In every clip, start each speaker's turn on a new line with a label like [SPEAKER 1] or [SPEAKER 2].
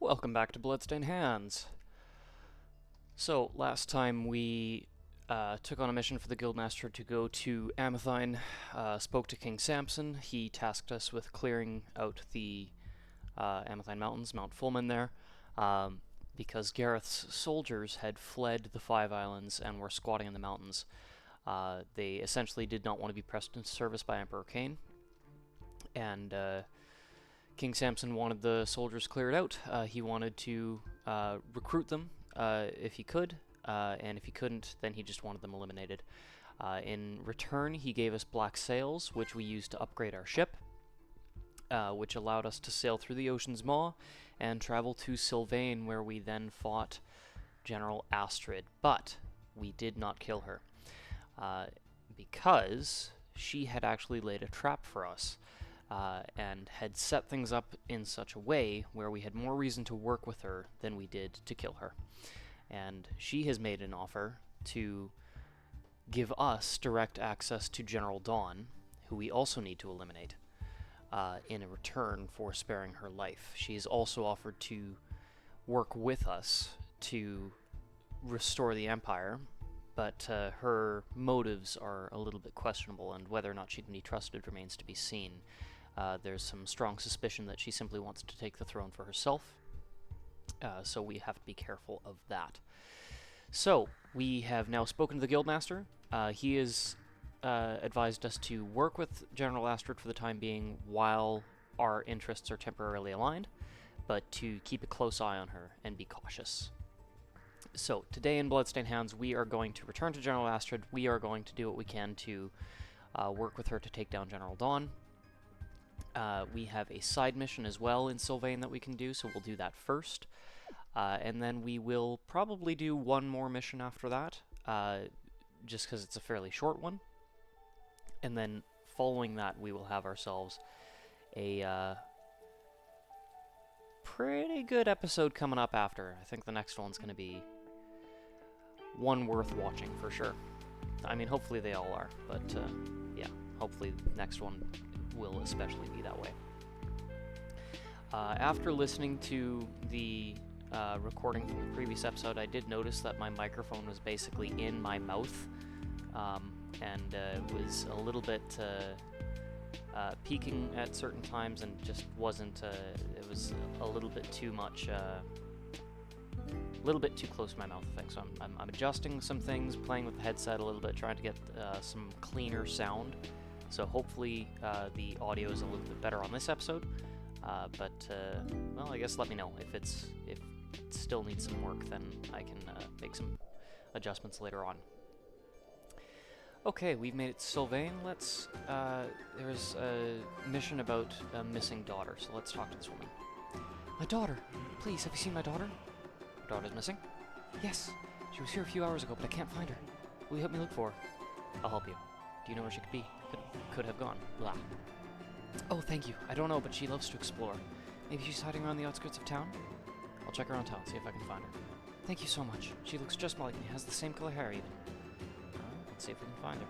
[SPEAKER 1] Welcome back to Bloodstained Hands. So, last time we took on a mission for the Guildmaster to go to Amathine, spoke to King Samson. He tasked us with clearing out the Amathine Mountains, Mount Fulman there, because Gareth's soldiers had fled the Five Islands and were squatting in the mountains. They essentially did not want to be pressed into service by Emperor Kain, and King Samson wanted the soldiers cleared out. He wanted to recruit them if he could, and if he couldn't, then he just wanted them eliminated. In return, he gave us black sails, which we used to upgrade our ship, which allowed us to sail through the ocean's maw and travel to Sylvain, where we then fought General Astrid. But we did not kill her, because she had actually laid a trap for us. And had set things up in such a way where we had more reason to work with her than we did to kill her. And she has made an offer to give us direct access to General Dawn, who we also need to eliminate, in a return for sparing her life. She has also offered to work with us to restore the Empire, but her motives are a little bit questionable, and whether or not she can be trusted remains to be seen. There's some strong suspicion that she simply wants to take the throne for herself, so we have to be careful of that. So, we have now spoken to the Guildmaster. He has advised us to work with General Astrid for the time being while our interests are temporarily aligned, but to keep a close eye on her and be cautious. So, today in Bloodstained Hands, we are going to return to General Astrid. We are going to do what we can to work with her to take down General Dawn. We have a side mission as well in Sylvain that we can do, so we'll do that first. And then we will probably do one more mission after that, just because it's a fairly short one. And then following that, we will have ourselves a pretty good episode coming up after. I think the next one's going to be one worth watching for sure. I mean, hopefully they all are, but yeah, hopefully the next one will especially be that way. After listening to the recording from the previous episode, I did notice that my microphone was basically in my mouth, and was a little bit peaking at certain times, and just wasn't, it was a little bit too much, a little bit too close to my mouth, I think. So I'm adjusting some things, playing with the headset a little bit, trying to get some cleaner sound. So hopefully the audio is a little bit better on this episode, but well, I guess let me know if it still needs some work. Then I can make some adjustments later on. Okay, we've made it to Sylvain. Let's. There's a mission about a missing daughter, so let's talk to this woman. My daughter, please. Have you seen my daughter? Your daughter's missing? Yes, she was here a few hours ago, but I can't find her. Will you help me look for her? I'll help you. Do you know where she could be? Could have gone. Blah. Oh, thank you. I don't know, but she loves to explore. Maybe she's hiding around the outskirts of town? I'll check around town, see if I can find her. Thank you so much. She looks just like me, has the same color hair even. Let's see if we can find her.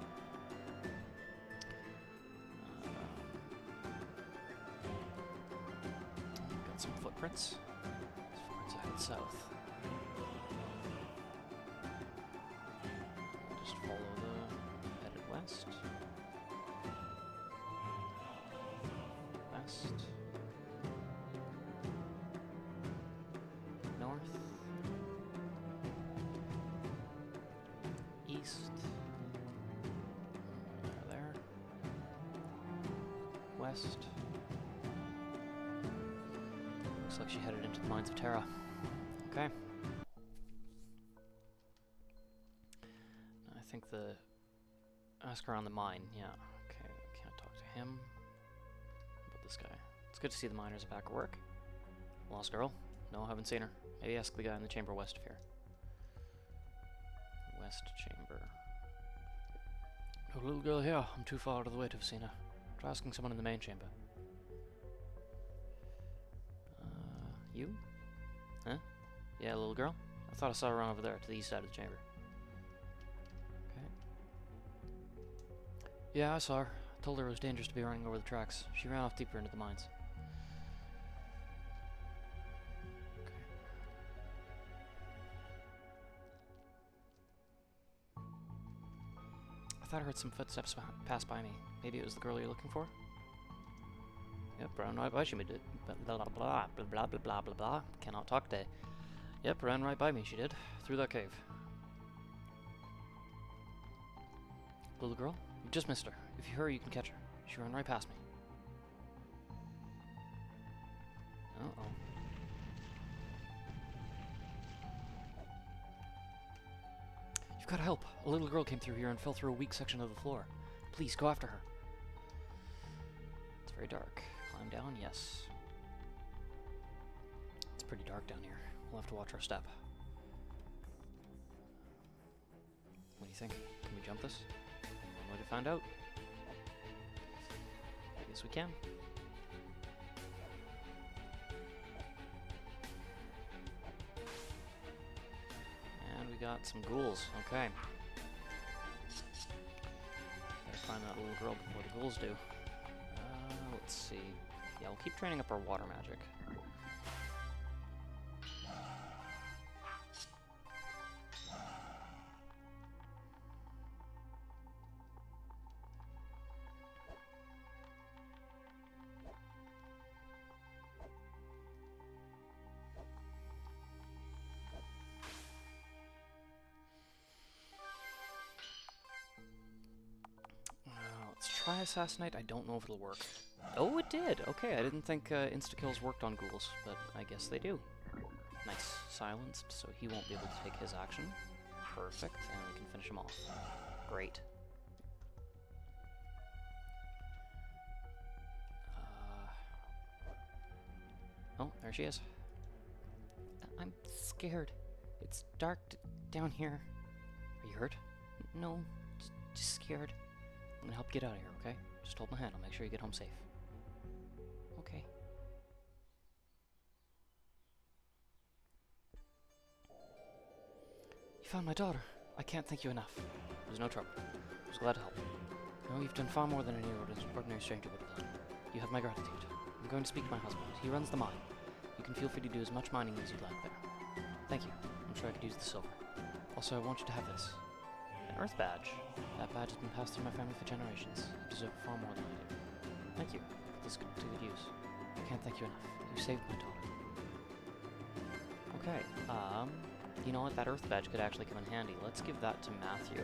[SPEAKER 1] Got some footprints. These footprints are headed south. Just follow the headed west. West. North. East. There. West. Looks like she headed into the mines of Terra. Okay. I think the... Ask around the mine, yeah. Okay, can't talk to him. What about this guy? It's good to see the miners are back at work. Lost girl? No, haven't seen her. Maybe ask the guy in the chamber west of here. West chamber. No little girl here. I'm too far out of the way to have seen her. Try asking someone in the main chamber. You? Huh? Yeah, little girl? I thought I saw her run over there to the east side of the chamber. Okay. Yeah, I saw her. I told her it was dangerous to be running over the tracks. She ran off deeper into the mines. thought I heard some footsteps pass by me. Maybe it was the girl you're looking for? Yep, ran right by she did. Blah blah blah blah blah blah blah blah blah. Cannot talk today. Yep, ran right by me, she did. Through that cave. Little girl? You just missed her. If you hurry, you can catch her. She ran right past me. Uh-oh. You've got to help. A little girl came through here and fell through a weak section of the floor. Please, go after her. It's very dark. Climb down, yes. It's pretty dark down here. We'll have to watch our step. What do you think? Can we jump this? One way to find out. I guess we can. And we got some ghouls. Okay. Better find that little girl before the ghouls do. Let's see. Yeah, we'll keep training up our water magic. Try Assassinate. I don't know if it'll work. Oh, it did! Okay, I didn't think insta-kills worked on ghouls, but I guess they do. Nice. Silenced, so he won't be able to take his action. Perfect, and we can finish him off. Great. Oh, there she is. I'm scared. It's dark down here. Are you hurt? No, just scared. I'm gonna help you get out of here, okay? Just hold my hand, I'll make sure you get home safe. Okay. You found my daughter. I can't thank you enough. There's no trouble. I was glad to help. No, you've done far more than any ordinary stranger would have done. You have my gratitude. I'm going to speak to my husband. He runs the mine. You can feel free to do as much mining as you'd like there. Thank you. I'm sure I could use the silver. Also, I want you to have this. An Earth Badge. That badge has been passed through my family for generations. You deserve far more than I do. Thank you. This could do good use. I can't thank you enough. You saved my daughter. Okay, you know what? That Earth Badge could actually come in handy. Let's give that to Matthew.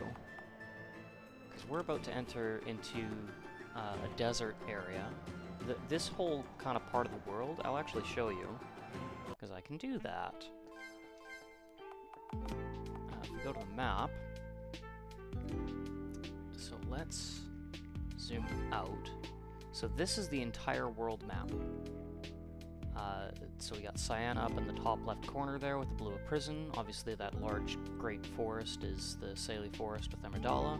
[SPEAKER 1] Because we're about to enter into a desert area. This whole kind of part of the world, I'll actually show you. Because I can do that. If we go to the map... So let's zoom out. So this is the entire world map. So we got Cyan up in the top left corner there with the blue prison. Obviously that large great forest is the Saley Forest with Amardala.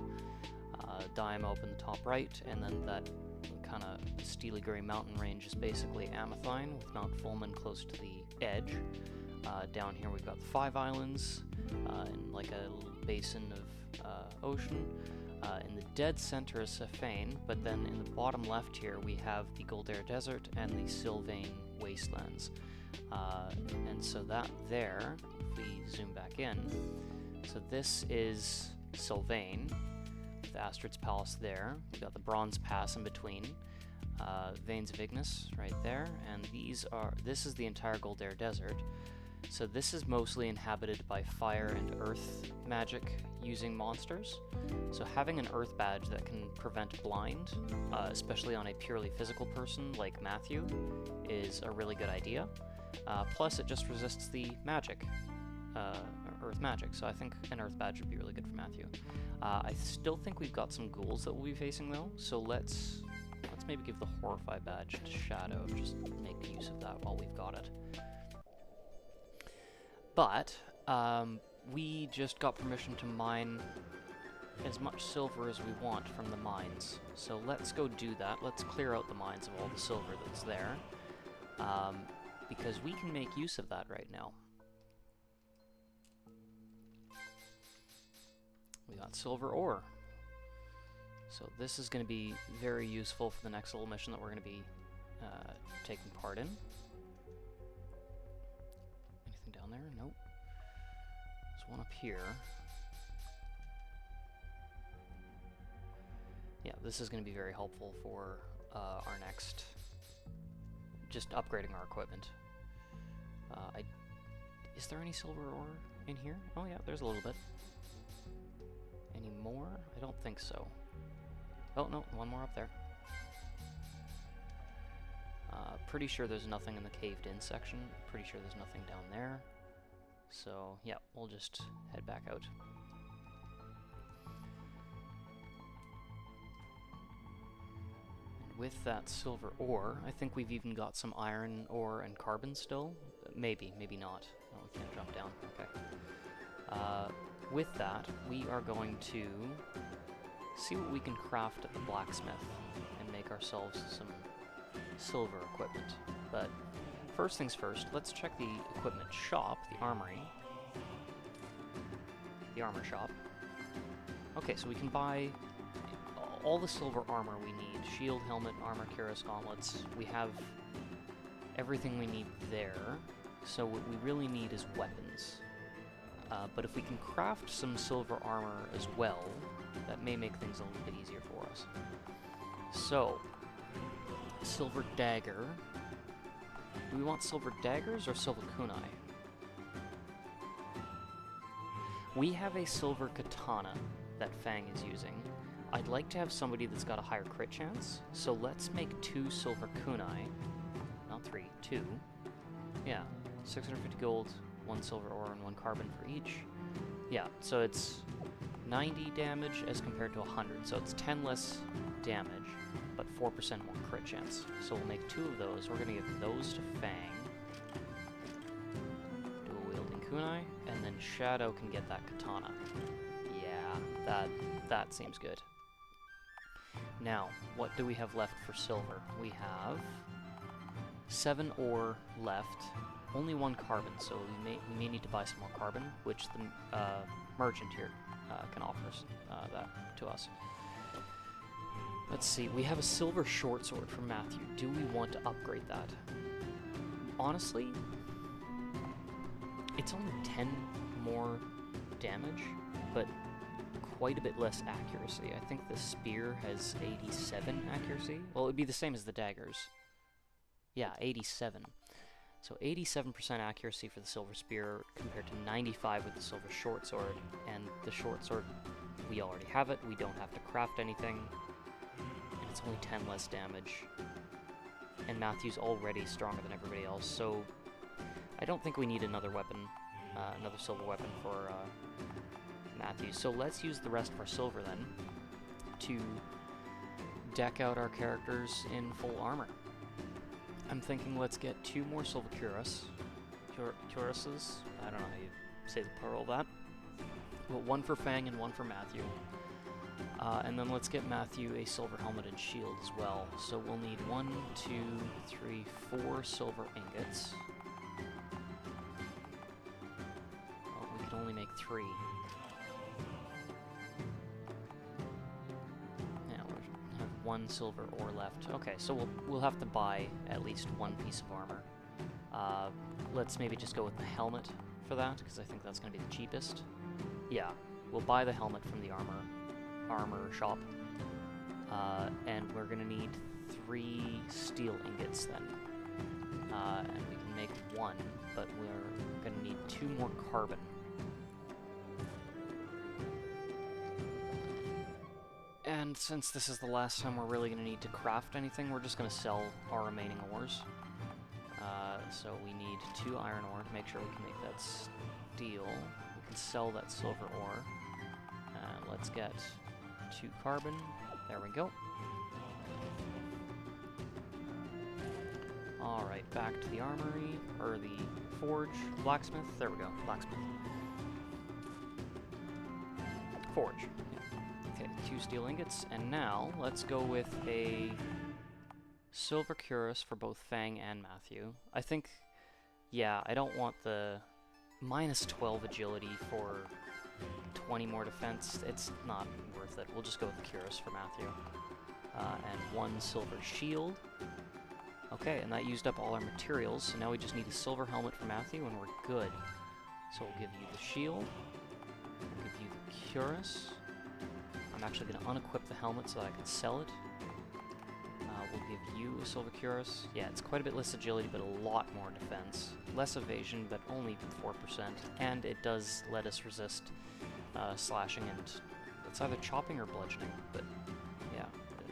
[SPEAKER 1] Daimo up in the top right, and then that kind of steely grey mountain range is basically Amathine with Mount Fulman close to the edge. Down here we've got the 5 islands and like a little basin of ocean. In the dead center is Safane, but then in the bottom left here we have the Goldair Desert and the Sylvain Wastelands. And so that there, if we zoom back in, so this is Sylvain, with Astrid's Palace there. We've got the Bronze Pass in between, Veins of Ignis right there, and this is the entire Goldair Desert. So this is mostly inhabited by fire and earth magic using monsters. So having an earth badge that can prevent blind, especially on a purely physical person like Matthew, is a really good idea. Plus it just resists the magic, earth magic, so I think an earth badge would be really good for Matthew. I still think we've got some ghouls that we'll be facing though, so let's maybe give the Horrify badge to Shadow, just make use of that while we've got it. But, we just got permission to mine as much silver as we want from the mines. So let's go do that. Let's clear out the mines of all the silver that's there. Because we can make use of that right now. We got silver ore. So this is going to be very useful for the next little mission that we're going to be taking part in. Anything down there? Nope. There's one up here. Yeah, this is going to be very helpful for our next, just upgrading our equipment. Is there any silver ore in here? Oh yeah, there's a little bit. Any more? I don't think so. Oh no, one more up there. Pretty sure there's nothing in the caved in section. Pretty sure there's nothing down there. So yeah, we'll just head back out. And with that silver ore, I think we've even got some iron ore and carbon still. Maybe, maybe not. Oh, we can't jump down. Okay. With that, we are going to see what we can craft at the blacksmith and make ourselves some silver equipment. But first things first, let's check the equipment shop, the armory. The armor shop. Okay, so we can buy all the silver armor we need. Shield, helmet, armor, cuirass, gauntlets. We have everything we need there. So what we really need is weapons. But if we can craft some silver armor as well, that may make things a little bit easier for us. So, silver dagger. Do we want silver daggers or silver kunai? We have a silver katana that Fang is using. I'd like to have somebody that's got a higher crit chance, so let's make 2 silver kunai. Not 3, 2. Yeah, 650 gold, 1 silver ore, and 1 carbon for each. Yeah, so it's 90 damage as compared to 100, so it's 10 less damage, but 4% more crit chance. So we'll make 2 of those. We're going to give those to Fang. Dual wielding kunai, and then Shadow can get that katana. Yeah, that seems good. Now, what do we have left for silver? We have 7 ore left, only 1 carbon, so we may need to buy some more carbon, which the merchant here can offer us, that to us. Let's see, we have a silver short sword from Matthew. Do we want to upgrade that? Honestly, it's only 10 more damage, but quite a bit less accuracy. I think the spear has 87 accuracy. Well, it would be the same as the daggers. Yeah, 87. So 87% accuracy for the silver spear compared to 95 with the silver short sword. And the short sword, we already have it. We don't have to craft anything. And it's only 10 less damage. And Matthew's already stronger than everybody else, so I don't think we need another weapon, another silver weapon for Matthew. So let's use the rest of our silver then to deck out our characters in full armor. I'm thinking let's get 2 more silver cuirasses. I don't know how you say the plural of that. Well, 1 for Fang and 1 for Matthew. And then let's get Matthew a silver helmet and shield as well. So we'll need 1, 2, 3, 4 silver ingots. Oh, we can only make 3. Yeah, we have 1 silver ore left. Okay, so we'll have to buy at least 1 piece of armor. Let's maybe just go with the helmet for that, because I think that's going to be the cheapest. Yeah, we'll buy the helmet from the armor shop, and we're gonna need 3 steel ingots then, and we can make 1, but we're gonna need 2 more carbon. And since this is the last time we're really gonna need to craft anything, we're just gonna sell our remaining ores. So we need 2 iron ore to make sure we can make that steel. We can sell that silver ore. Let's get 2 carbon. There we go. Alright, back to the armory, or the forge, blacksmith. There we go, blacksmith. Forge. Yeah. Okay, 2 steel ingots, and now let's go with a silver cuirass for both Fang and Matthew. I think, yeah, I don't want the minus 12 agility for 20 more defense. It's not worth it. We'll just go with the cuirass for Matthew. And 1 silver shield. Okay, and that used up all our materials, so now we just need a silver helmet for Matthew and we're good. So we'll give you the shield, we'll give you the cuirass, I'm actually going to unequip the helmet so that I can sell it. We'll give you a silver cuirass. Yeah, it's quite a bit less agility, but a lot more defense. Less evasion, but only 4%. And it does let us resist slashing, and it's either chopping or bludgeoning, but yeah,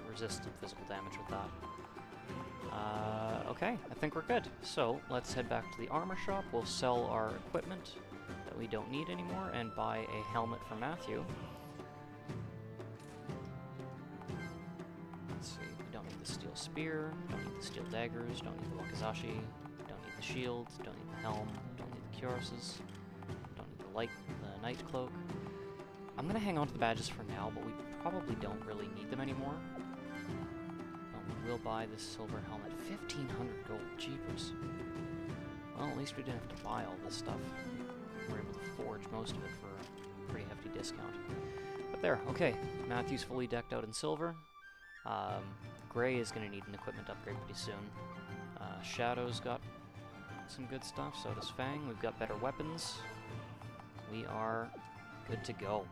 [SPEAKER 1] resist physical damage with that. Okay, I think we're good. So, let's head back to the armor shop. We'll sell our equipment that we don't need anymore, and buy a helmet for Matthew. Let's see, we don't need the steel spear, don't need the steel daggers, don't need the wakizashi, don't need the shield, don't need the helm, don't need the cuirasses, don't need the night cloak. I'm gonna hang on to the badges for now, but we probably don't really need them anymore. We'll buy this silver helmet. 1,500 gold. Jeepers. Well, at least we didn't have to buy all this stuff. We were able to forge most of it for a pretty hefty discount. But there, okay. Matthew's fully decked out in silver. Gray is going to need an equipment upgrade pretty soon. Shadow's got some good stuff, so does Fang. We've got better weapons. We are good to go.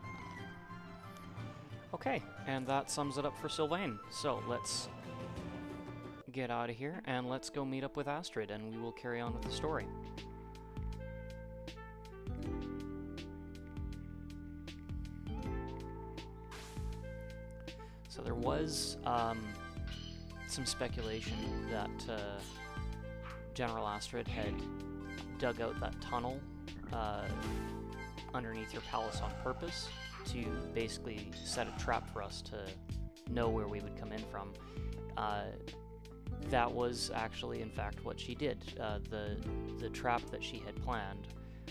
[SPEAKER 1] Okay, and that sums it up for Sylvain. So, let's get out of here, and let's go meet up with Astrid, and we will carry on with the story. So there was some speculation that General Astrid had dug out that tunnel underneath your palace on purpose to basically set a trap for us to know where we would come in from. That was actually, in fact, what she did. The trap that she had planned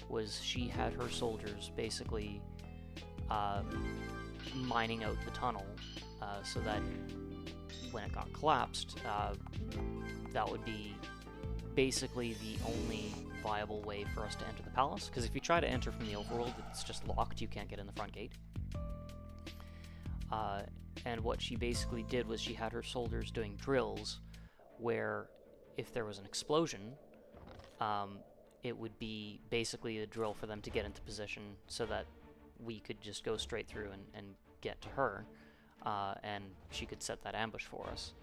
[SPEAKER 1] was she had her soldiers basically mining out the tunnel so that when it got collapsed, that would be basically the only viable way for us to enter the palace. Because if you try to enter from the overworld, it's just locked. You can't get in the front gate. And what she basically did was she had her soldiers doing drills where if there was an explosion, it would be basically a drill for them to get into position so that we could just go straight through and get to her, and she could set that ambush for us.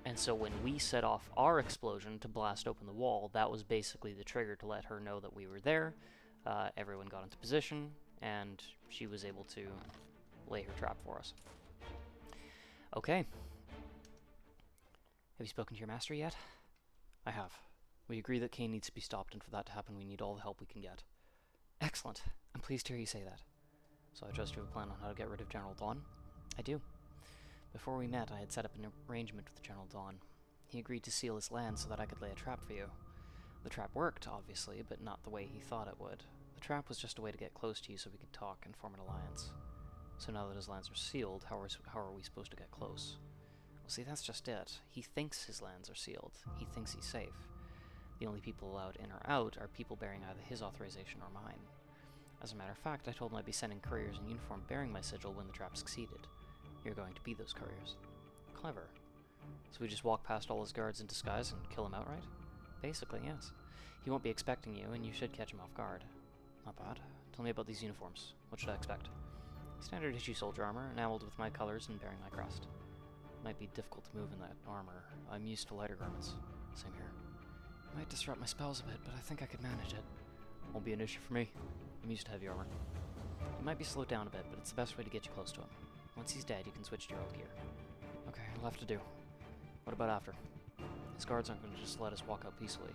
[SPEAKER 1] And so when we set off our explosion to blast open the wall, that was basically the trigger to let her know that we were there. Everyone got into position, and she was able to lay her trap for us. Okay. Have you spoken to your master yet? I have. We agree that Kain needs to be stopped, and for that to happen, we need all the help we can get. Excellent. I'm pleased to hear you say that. So I trust you have a plan on how to get rid of General Dawn? I do. Before we met, I had set up an arrangement with General Dawn. He agreed to seal his land so that I could lay a trap for you. The trap worked, obviously, but not the way he thought it would. The trap was just a way to get close to you so we could talk and form an alliance. So now that his lands are sealed, how are we supposed to get close? Well, see, that's just it. He thinks his lands are sealed. He thinks he's safe. The only people allowed in or out are people bearing either his authorization or mine. As a matter of fact, I told him I'd be sending couriers in uniform bearing my sigil when the trap succeeded. You're going to be those couriers. Clever. So we just walk past all his guards in disguise and kill him outright? Basically, yes. He won't be expecting you, and you should catch him off guard. Not bad. Tell me about these uniforms. What should I expect? Standard issue soldier armor, enameled with my colors and bearing my crest. Might be difficult to move in that armor. I'm used to lighter garments. Same here. Might disrupt my spells a bit, but I think I could manage it. Won't be an issue for me. I'm used to heavy armor. You might be slowed down a bit, but it's the best way to get you close to him. Once he's dead, you can switch to your old gear. Okay, I'll have to do. What about after? His guards aren't going to just let us walk out peacefully.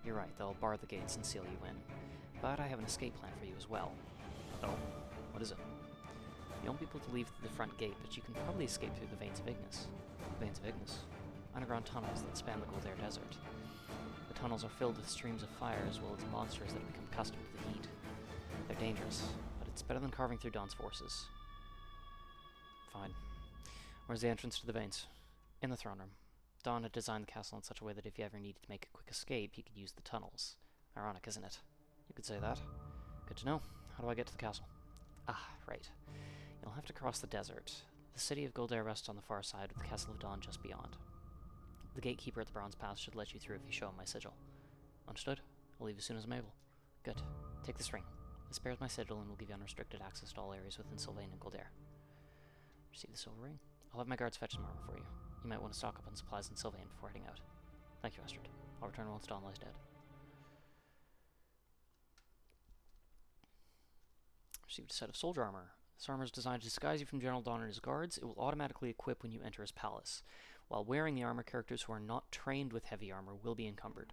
[SPEAKER 1] You're right, they'll bar the gates and seal you in. But I have an escape plan for you as well. Oh? What is it? You won't be able to leave through the front gate, but you can probably escape through the Veins of Ignis. Veins of Ignis? Underground tunnels that span the Goldair Desert. The tunnels are filled with streams of fire as well as monsters that have become accustomed to the heat. They're dangerous, but it's better than carving through Dawn's forces. Fine. Where's the entrance to the Veins? In the throne room. Dawn had designed the castle in such a way that if you ever needed to make a quick escape, he could use the tunnels. Ironic, isn't it? You could say that. Good to know. How do I get to the castle? Ah, right. You'll have to cross the desert. The city of Goldair rests on the far side, with the Castle of Dawn just beyond. The gatekeeper at the Bronze Pass should let you through if you show him my sigil. Understood? I'll leave as soon as I'm able. Good. Take this ring. This bears my sigil and will give you unrestricted access to all areas within Sylvain and Goldair. Receive the silver ring. I'll have my guards fetch some armor for you. You might want to stock up on supplies in Sylvain before heading out. Thank you, Astrid. I'll return once Dawn lies dead. Received a set of soldier armor. This armor is designed to disguise you from General Dawn and his guards. It will automatically equip when you enter his palace. While wearing the armor, characters who are not trained with heavy armor will be encumbered.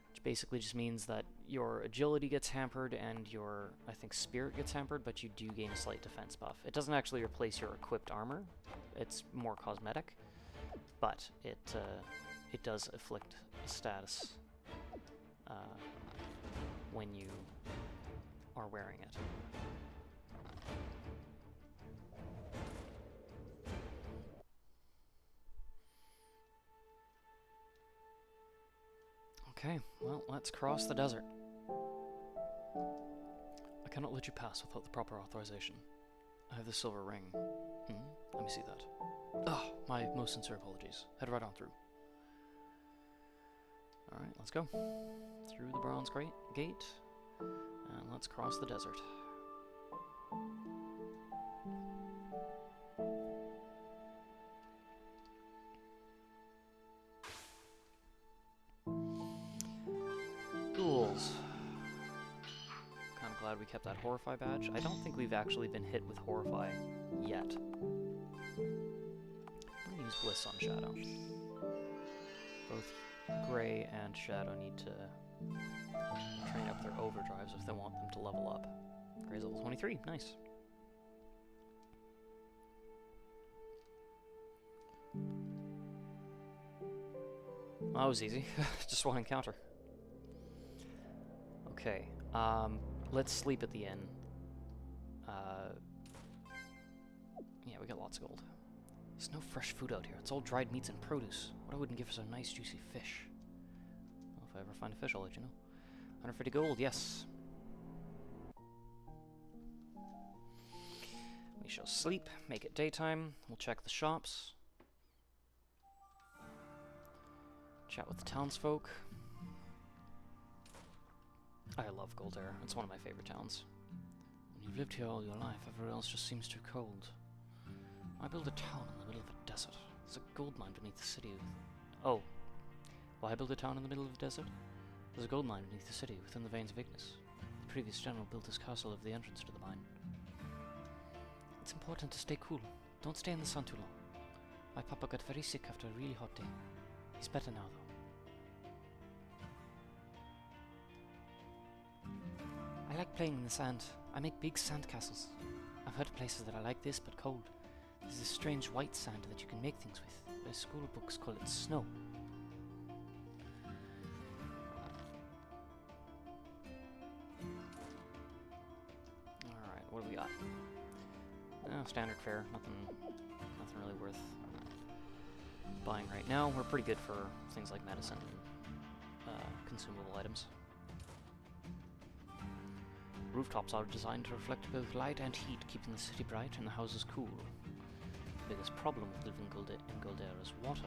[SPEAKER 1] Which basically just means that your agility gets hampered and your, I think, spirit gets hampered, but you do gain a slight defense buff. It doesn't actually replace your equipped armor. It's more cosmetic, but it does afflict status when you are wearing it. Okay, well, let's cross the desert. I cannot let you pass without the proper authorization. I have the silver ring. Let me see that. Oh, my most sincere apologies. Head right on through. Alright, let's go. Through the bronze gate, and let's cross the desert. Ghouls. Kind of glad we kept that Horrify badge. I don't think we've actually been hit with Horrify yet. I'm gonna use Bliss on Shadow. Both Grey and Shadow need to train up their overdrives if they want them to level up. Grey's level 23, nice. That was easy. Just one encounter. Okay, let's sleep at the inn. Yeah, we got lots of gold. There's no fresh food out here. It's all dried meats and produce. What I wouldn't give for some nice juicy fish. Well, if I ever find a fish, I'll let you know. 150 gold, yes. We shall sleep, make it daytime. We'll check the shops. Chat with the townsfolk. I love Goldair. It's one of my favorite towns. When you've lived here all your life, everywhere else just seems too cold. Why build a town in the middle of a desert? There's a gold mine beneath the city. Oh. Why build a town in the middle of a desert? There's a gold mine beneath the city, within the veins of Ignis. The previous general built his castle over the entrance to the mine. It's important to stay cool. Don't stay in the sun too long. My papa got very sick after a really hot day. He's better now, though. I like playing in the sand. I make big sand castles. I've heard of places that are like this, but cold. There's this strange white sand that you can make things with. The school books call it snow. Alright, what do we got? Oh, standard fare. Nothing really worth buying right now. We're pretty good for things like medicine and consumable items. Rooftops are designed to reflect both light and heat, keeping the city bright and the houses cool. The biggest problem with living in Goldair is water.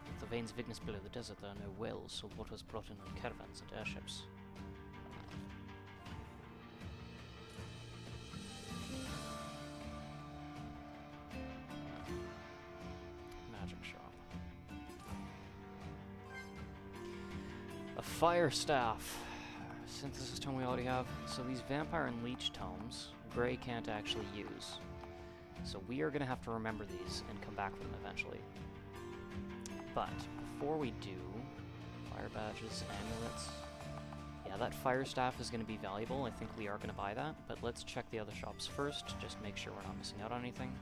[SPEAKER 1] With the veins of Ignis below the desert, there are no wells, so water is brought in on caravans and airships. Magic shop. A fire staff. Synthesis tome we already have. So these vampire and leech tomes, Grey can't actually use. So we are going to have to remember these and come back for them eventually. But before we do, fire badges, amulets. Yeah, that fire staff is going to be valuable. I think we are going to buy that, but let's check the other shops first, just make sure we're not missing out on anything.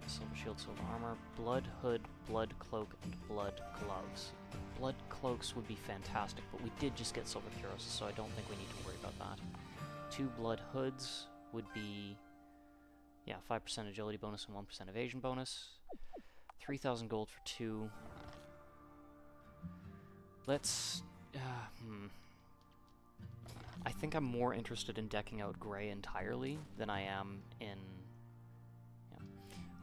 [SPEAKER 1] Silver shield, silver armor, blood hood, blood cloak, and blood gloves. Blood cloaks would be fantastic, but we did just get silver cuirass, so I don't think we need to worry about that. 2 blood hoods would be, yeah, 5% agility bonus and 1% evasion bonus. 3,000 gold for 2. Let's, I think I'm more interested in decking out Grey entirely than I am in...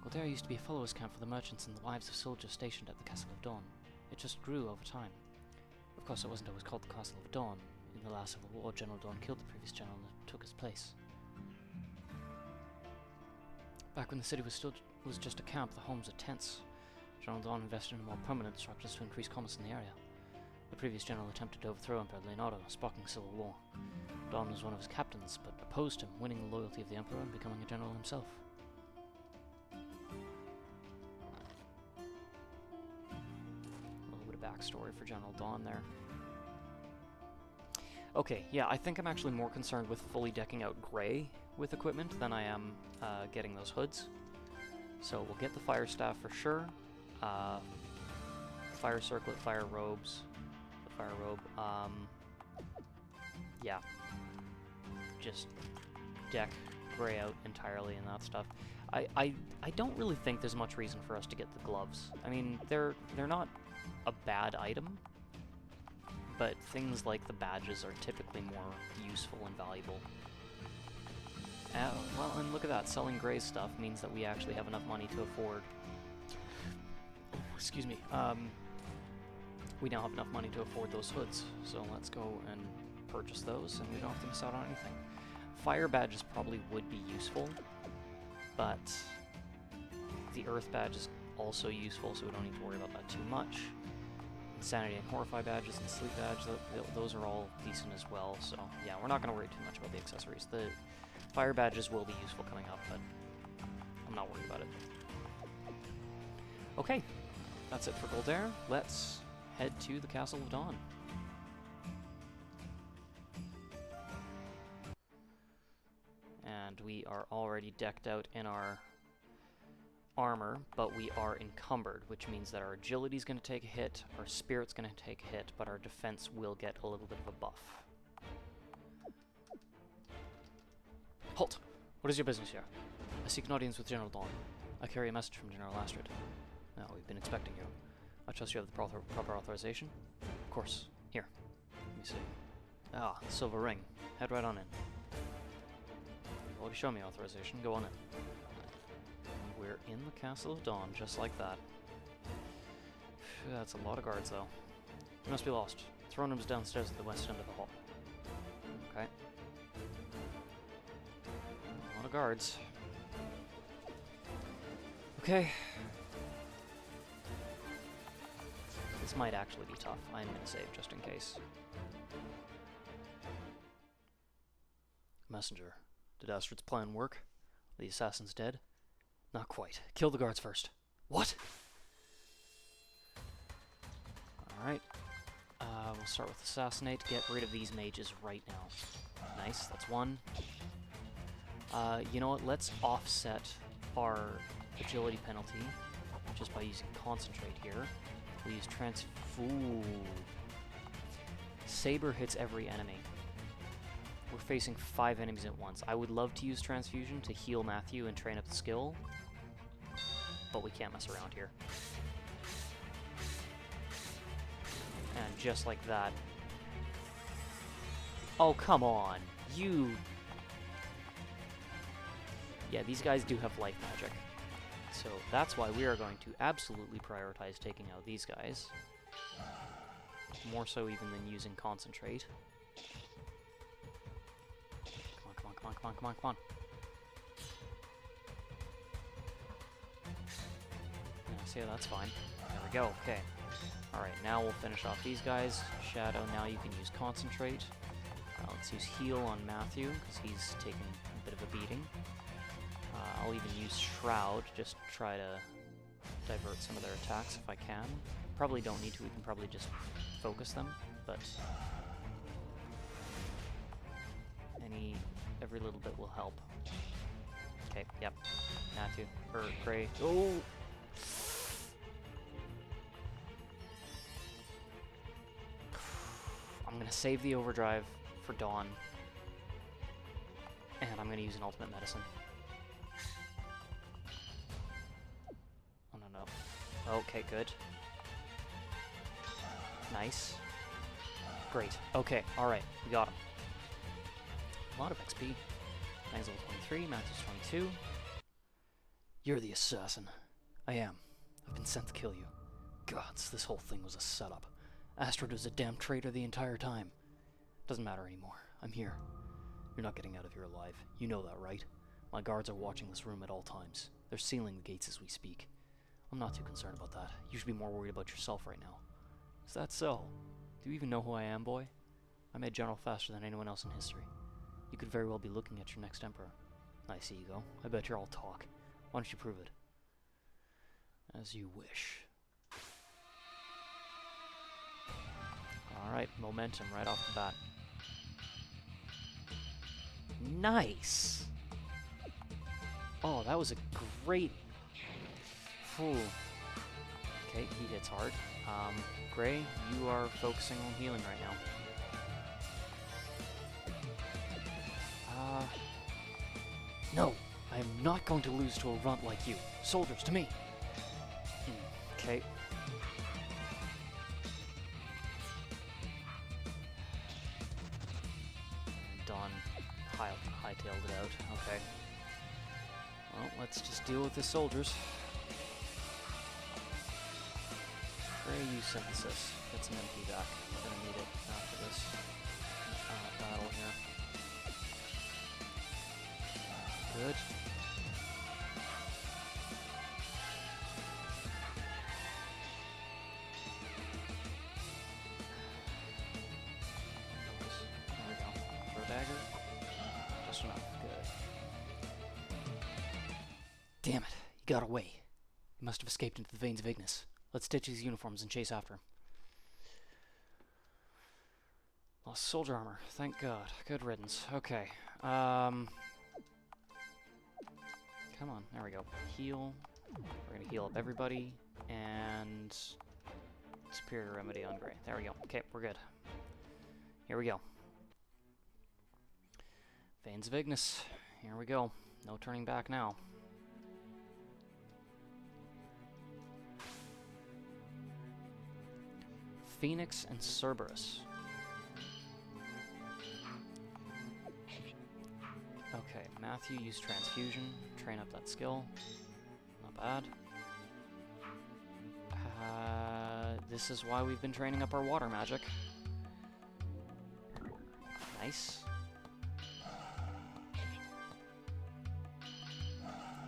[SPEAKER 1] Goldair used to be a followers' camp for the merchants and the wives of soldiers stationed at the Castle of Dawn. It just grew over time. Of course, it wasn't always called the Castle of Dawn. In the last Civil War, General Dawn killed the previous general and took his place. Back when the city was just a camp, the homes were tents. General Dawn invested in more permanent structures to increase commerce in the area. The previous general attempted to overthrow Emperor Leonardo, sparking civil war. Dawn was one of his captains, but opposed him, winning the loyalty of the Emperor and becoming a general himself. A little bit of backstory for General Dawn there. Okay, yeah, I think I'm actually more concerned with fully decking out Grey with equipment than I am getting those hoods. So we'll get the fire staff for sure. Fire circlet, fire robes, the fire robe. Yeah, just deck Grey out entirely and that stuff. I don't really think there's much reason for us to get the gloves. I mean, they're not a bad item, but things like the badges are typically more useful and valuable. Well, and look at that, selling Grey stuff means that we actually have enough money to afford... Oh, excuse me. We now have enough money to afford those hoods, so let's go and purchase those, and we don't have to miss out on anything. Fire badges probably would be useful, but the Earth badge is also useful, so we don't need to worry about that too much. Insanity and Horrify badges and Sleep badge, those are all decent as well, so yeah, we're not going to worry too much about the accessories. The fire badges will be useful coming up, but I'm not worried about it. Okay, that's it for Goldair. Let's head to the Castle of Dawn. And we are already decked out in our armor, but we are encumbered, which means that our agility is going to take a hit, our spirit's going to take a hit, but our defense will get a little bit of a buff. Halt! What is your business here? I seek an audience with General Dawn. I carry a message from General Astrid. Now, we've been expecting you. I trust you have the proper authorization? Of course. Here. Let me see. Ah, silver ring. Head right on in. You've already shown me authorization. Go on in. We're in the Castle of Dawn, just like that. That's a lot of guards, though. You must be lost. The throne room's downstairs at the west end of the hall. Okay. A lot of guards. Okay. This might actually be tough. I'm gonna save just in case. Messenger. Did Astrid's plan work? Are the assassins dead? Not quite. Kill the guards first. What? Alright. We'll start with Assassinate. Get rid of these mages right now. Nice, that's one. You know what? Let's offset our agility penalty just by using Concentrate here. We'll use Ooh. Saber hits every enemy. We're facing 5 enemies at once. I would love to use Transfusion to heal Matthew and train up the skill, but we can't mess around here. And just like that... Oh, come on! You... Yeah, these guys do have life magic. So that's why we are going to absolutely prioritize taking out these guys. More so even than using Concentrate. Come on. Yeah, see, that's fine. There we go, okay. Alright, now we'll finish off these guys. Shadow, now you can use Concentrate. Let's use Heal on Matthew, because he's taking a bit of a beating. I'll even use Shroud, just to try to divert some of their attacks if I can. Probably don't need to, we can probably just focus them, but... Every little bit will help. Okay, yep. Matthew. Grey. Oh! I'm gonna save the overdrive for Dawn. And I'm gonna use an ultimate medicine. Oh no. Okay, good. Nice. Great. Okay, alright, we got him. A lot of XP. Magnus level 23, Matthew's 22. You're the assassin. I am. I've been sent to kill you. Gods, this whole thing was a setup. Astrid was a damn traitor the entire time. Doesn't matter anymore. I'm here. You're not getting out of here alive. You know that, right? My guards are watching this room at all times. They're sealing the gates as we speak. I'm not too concerned about that. You should be more worried about yourself right now. Is that so? Do you even know who I am, boy? I made General faster than anyone else in history. You could very well be looking at your next Emperor. I see you go. I bet you're all talk. Why don't you prove it? As you wish. Alright, momentum right off the bat. Nice! Oh, that was a great... Ooh. Okay, he hits hard. Gray, you are focusing on healing right now. No! I am not going to lose to a runt like you. Soldiers, to me! Okay. Dawn hightailed it out. Okay. Well, let's just deal with the soldiers. Gray, use synthesis. Get some MP back. We're gonna need it after this battle here. Good. There we go. Throw a dagger. Just enough. Good. Damn it. He got away. He must have escaped into the veins of Ignis. Let's stitch his uniforms and chase after him. Lost soldier armor. Thank God. Good riddance. Okay. Come on. There we go. Heal. We're gonna heal up everybody. And... Superior Remedy on Gray. There we go. Okay, we're good. Here we go. Veins of Ignis. Here we go. No turning back now. Phoenix and Cerberus. Okay, Matthew used Transfusion. Train up that skill. Not bad. This is why we've been training up our water magic. Nice.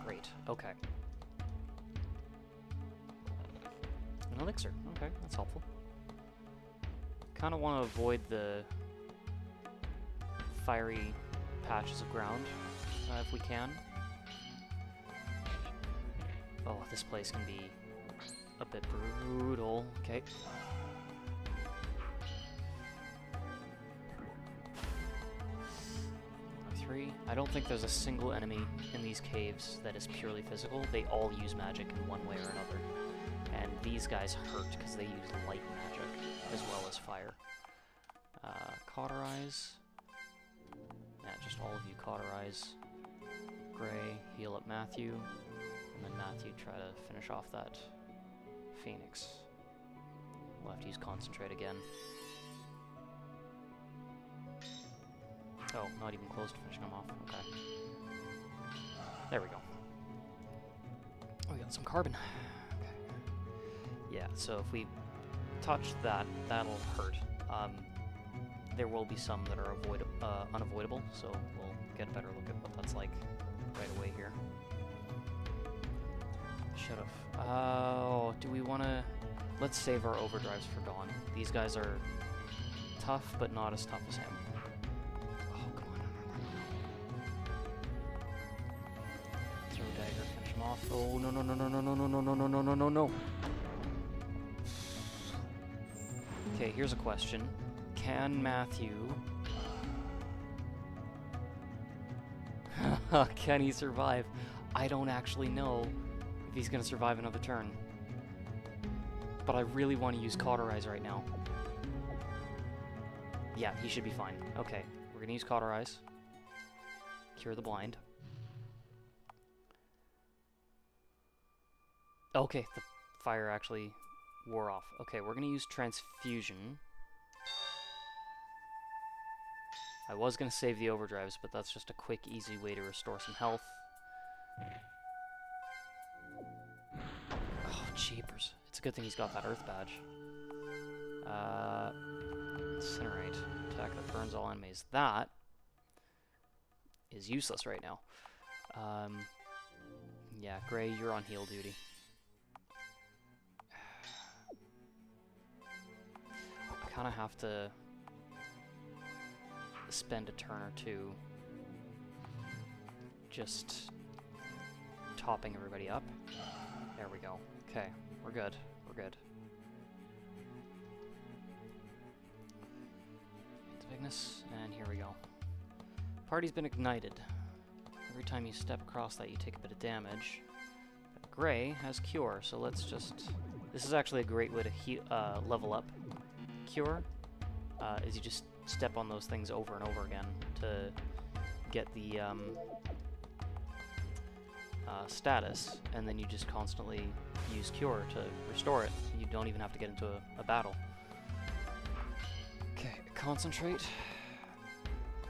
[SPEAKER 1] Great, okay. An elixir, okay, that's helpful. Kind of want to avoid the fiery patches of ground, if we can. Oh, this place can be a bit brutal. Okay. Three. I don't think there's a single enemy in these caves that is purely physical. They all use magic in one way or another. And these guys hurt because they use light magic as well as fire. Cauterize. Yeah, just all of you cauterize. Gray, heal up Matthew. And then Matthew try to finish off that Phoenix. We'll have to use Concentrate again. Oh, not even close to finishing them off. Okay. There we go. Oh, we got some carbon. Okay. Yeah, so if we touch that, that'll hurt. There will be some that are unavoidable, so we'll get a better look at what that's like right away here. Should've. Oh, do we want to... Let's save our overdrives for Dawn. These guys are tough, but not as tough as him. Oh, come on. Throw a dagger, finish him off. Oh, no, no, no, no, no, no, no, no, no, no, no, no, no. Okay, here's a question. Can Matthew... Can he survive? I don't actually know if he's going to survive another turn. But I really want to use Cauterize right now. Yeah, he should be fine. Okay, we're going to use Cauterize. Cure the blind. Okay, the fire actually wore off. Okay, we're going to use Transfusion. I was going to save the overdrives, but that's just a quick, easy way to restore some health. Oh, jeepers. It's a good thing he's got that Earth badge. Incinerate. Attack that burns all enemies. That is useless right now. Yeah, Gray, you're on heal duty. I kind of have to spend a turn or two just topping everybody up. There we go. Okay, we're good. We're good. Bigness, and here we go. Party's been ignited. Every time you step across that, you take a bit of damage. But Gray has Cure, so let's just... This is actually a great way to level up Cure, is you just step on those things over and over again to get the status, and then you just constantly use Cure to restore it. You don't even have to get into a battle. Okay, concentrate.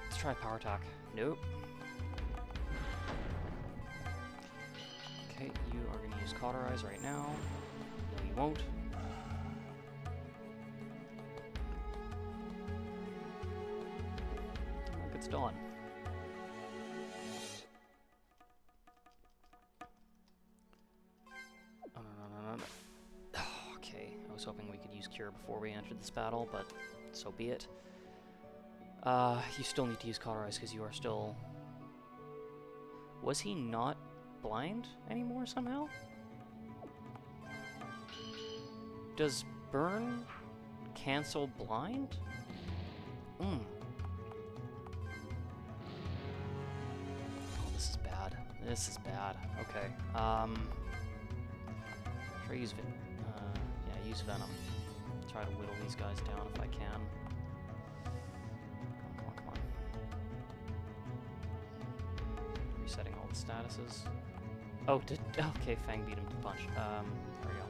[SPEAKER 1] Let's try power attack. Nope. Okay, you are going to use Cauterize right now. No, you won't. Look, it's done. Oh, no. Oh, okay, I was hoping we could use Cure before we entered this battle, but so be it. You still need to use Cauterize because you are still... Was he not blind anymore somehow? Does burn cancel blind? Oh, this is bad. This is bad. Okay. Try use yeah, use Venom. Try to whittle these guys down if I can. Come on. Resetting all the statuses. Oh, okay, Fang beat him to punch. There we go.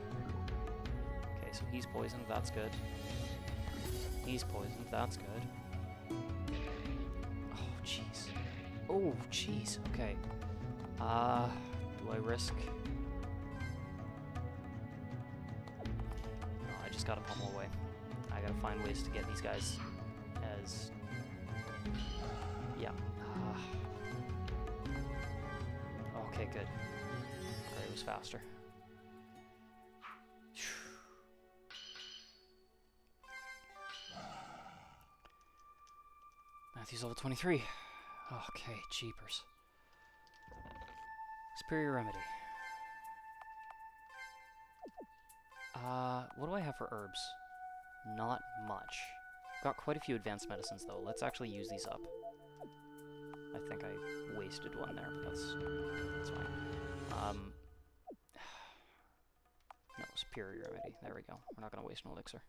[SPEAKER 1] Okay, so he's poisoned, that's good. He's poisoned, that's good. Oh, jeez. Oh, jeez, okay. Do I risk... No, I just gotta pummel away. I gotta find ways to get these guys as... Yeah. Okay, good. Gray was faster. Matthew's level 23. Okay, jeepers. Superior Remedy. What do I have for herbs? Not much. Got quite a few advanced medicines, though. Let's actually use these up. I think I wasted one there, but that's fine. No, Superior Remedy. There we go. We're not going to waste an elixir.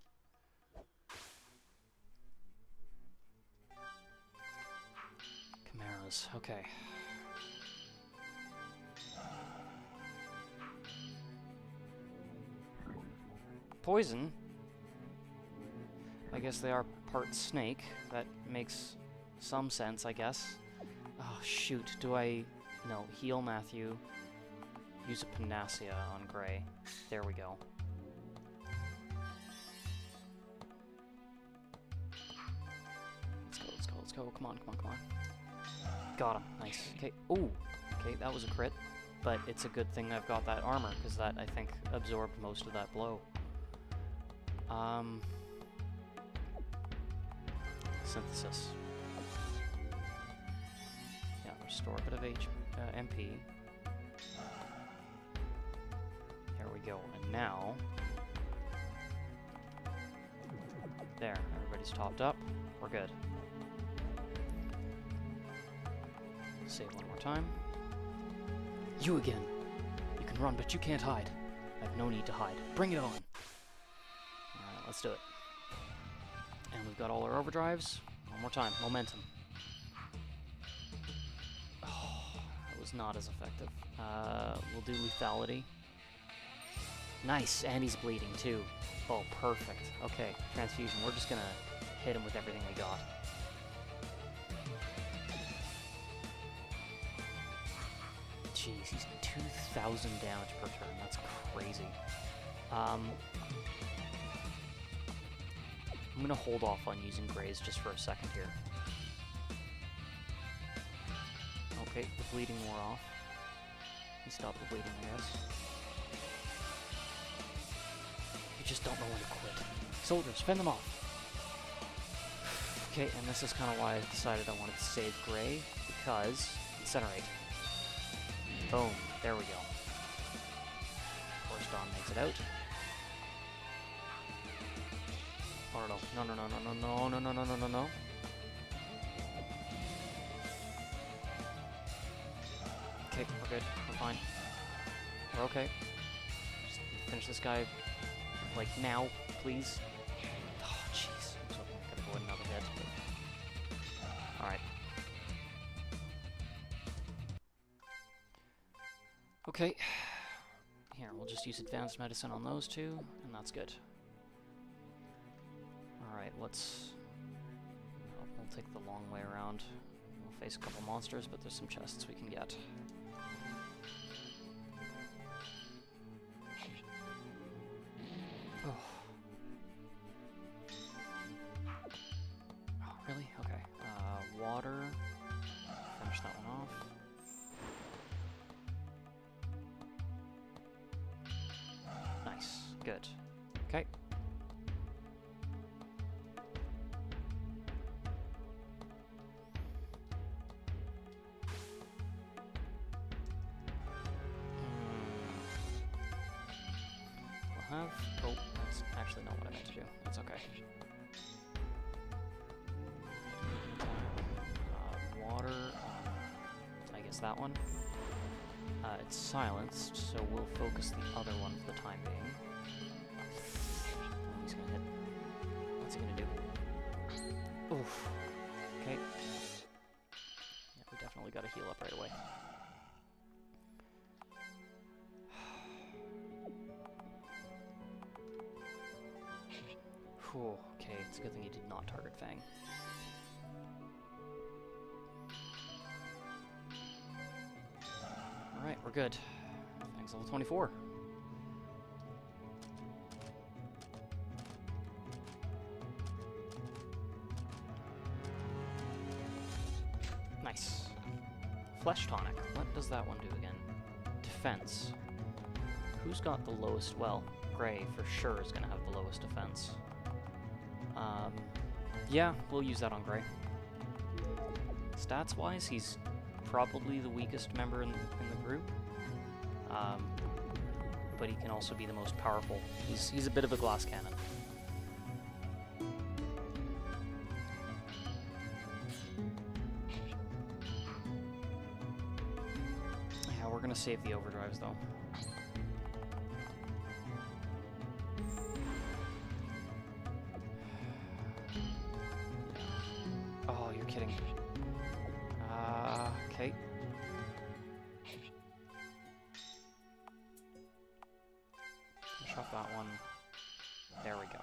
[SPEAKER 1] Chimeras. Okay. Poison? I guess they are part snake. That makes some sense, I guess. Oh, shoot. Do I... No. Heal Matthew. Use a Panacea on Gray. There we go. Let's go. Come on. Got him. Nice. Okay. Ooh. Okay, that was a crit. But it's a good thing I've got that armor, because that, I think, absorbed most of that blow. Synthesis. Yeah, restore a bit of MP. There we go. And now... There. Everybody's topped up. We're good. Save one more time. You again! You can run, but you can't hide. I have no need to hide. Bring it on! Alright, let's do it. And we've got all our overdrives. One more time. Momentum. Oh, that was not as effective. We'll do lethality. Nice! And he's bleeding, too. Oh, perfect. Okay, transfusion. We're just gonna hit him with everything we got. Jeez, he's 2,000 damage per turn. That's crazy. I'm gonna hold off on using Graze just for a second here. Okay, the bleeding wore off. He stopped the bleeding, I guess. You just don't know when to quit. Soldiers, fend them off! Okay, and this is kind of why I decided I wanted to save Gray, because Incinerate. Boom, there we go. Force Dawn makes it out. Oh no, no, no, no, no, no, no, no, no, no, no, no, no. Okay, we're good, we're fine. We're okay. Just finish this guy, like, now, please. Oh, jeez. I was hoping I could avoid another hit, but... Alright. Okay. Here, we'll just use Advanced Medicine on those two, and that's good. Alright, let's... We'll take the long way around. We'll face a couple monsters, but there's some chests we can get. Oh. Oh, really? Okay. Water. Finish that one off. Nice. Good. Okay. We'll have... Oh, that's actually not what I meant to do. That's okay. Water on, I guess that one. It's silenced, so we'll focus the other one for the time being. Oh, he's gonna hit. What's he gonna do? Oof. Okay. Yeah, we definitely gotta heal up right away. Whew, okay, it's a good thing he did not target Fang. Alright, we're good. Fang's level 24. Nice. Flesh Tonic. What does that one do again? Defense. Who's got the lowest? Well, Gray for sure is going to have the lowest defense. Yeah, we'll use that on Gray. Stats-wise, he's probably the weakest member in the group. But he can also be the most powerful. He's a bit of a glass cannon. Yeah, we're gonna save the overdrives though. Oh, you're kidding. Okay. Finish off that one. There we go.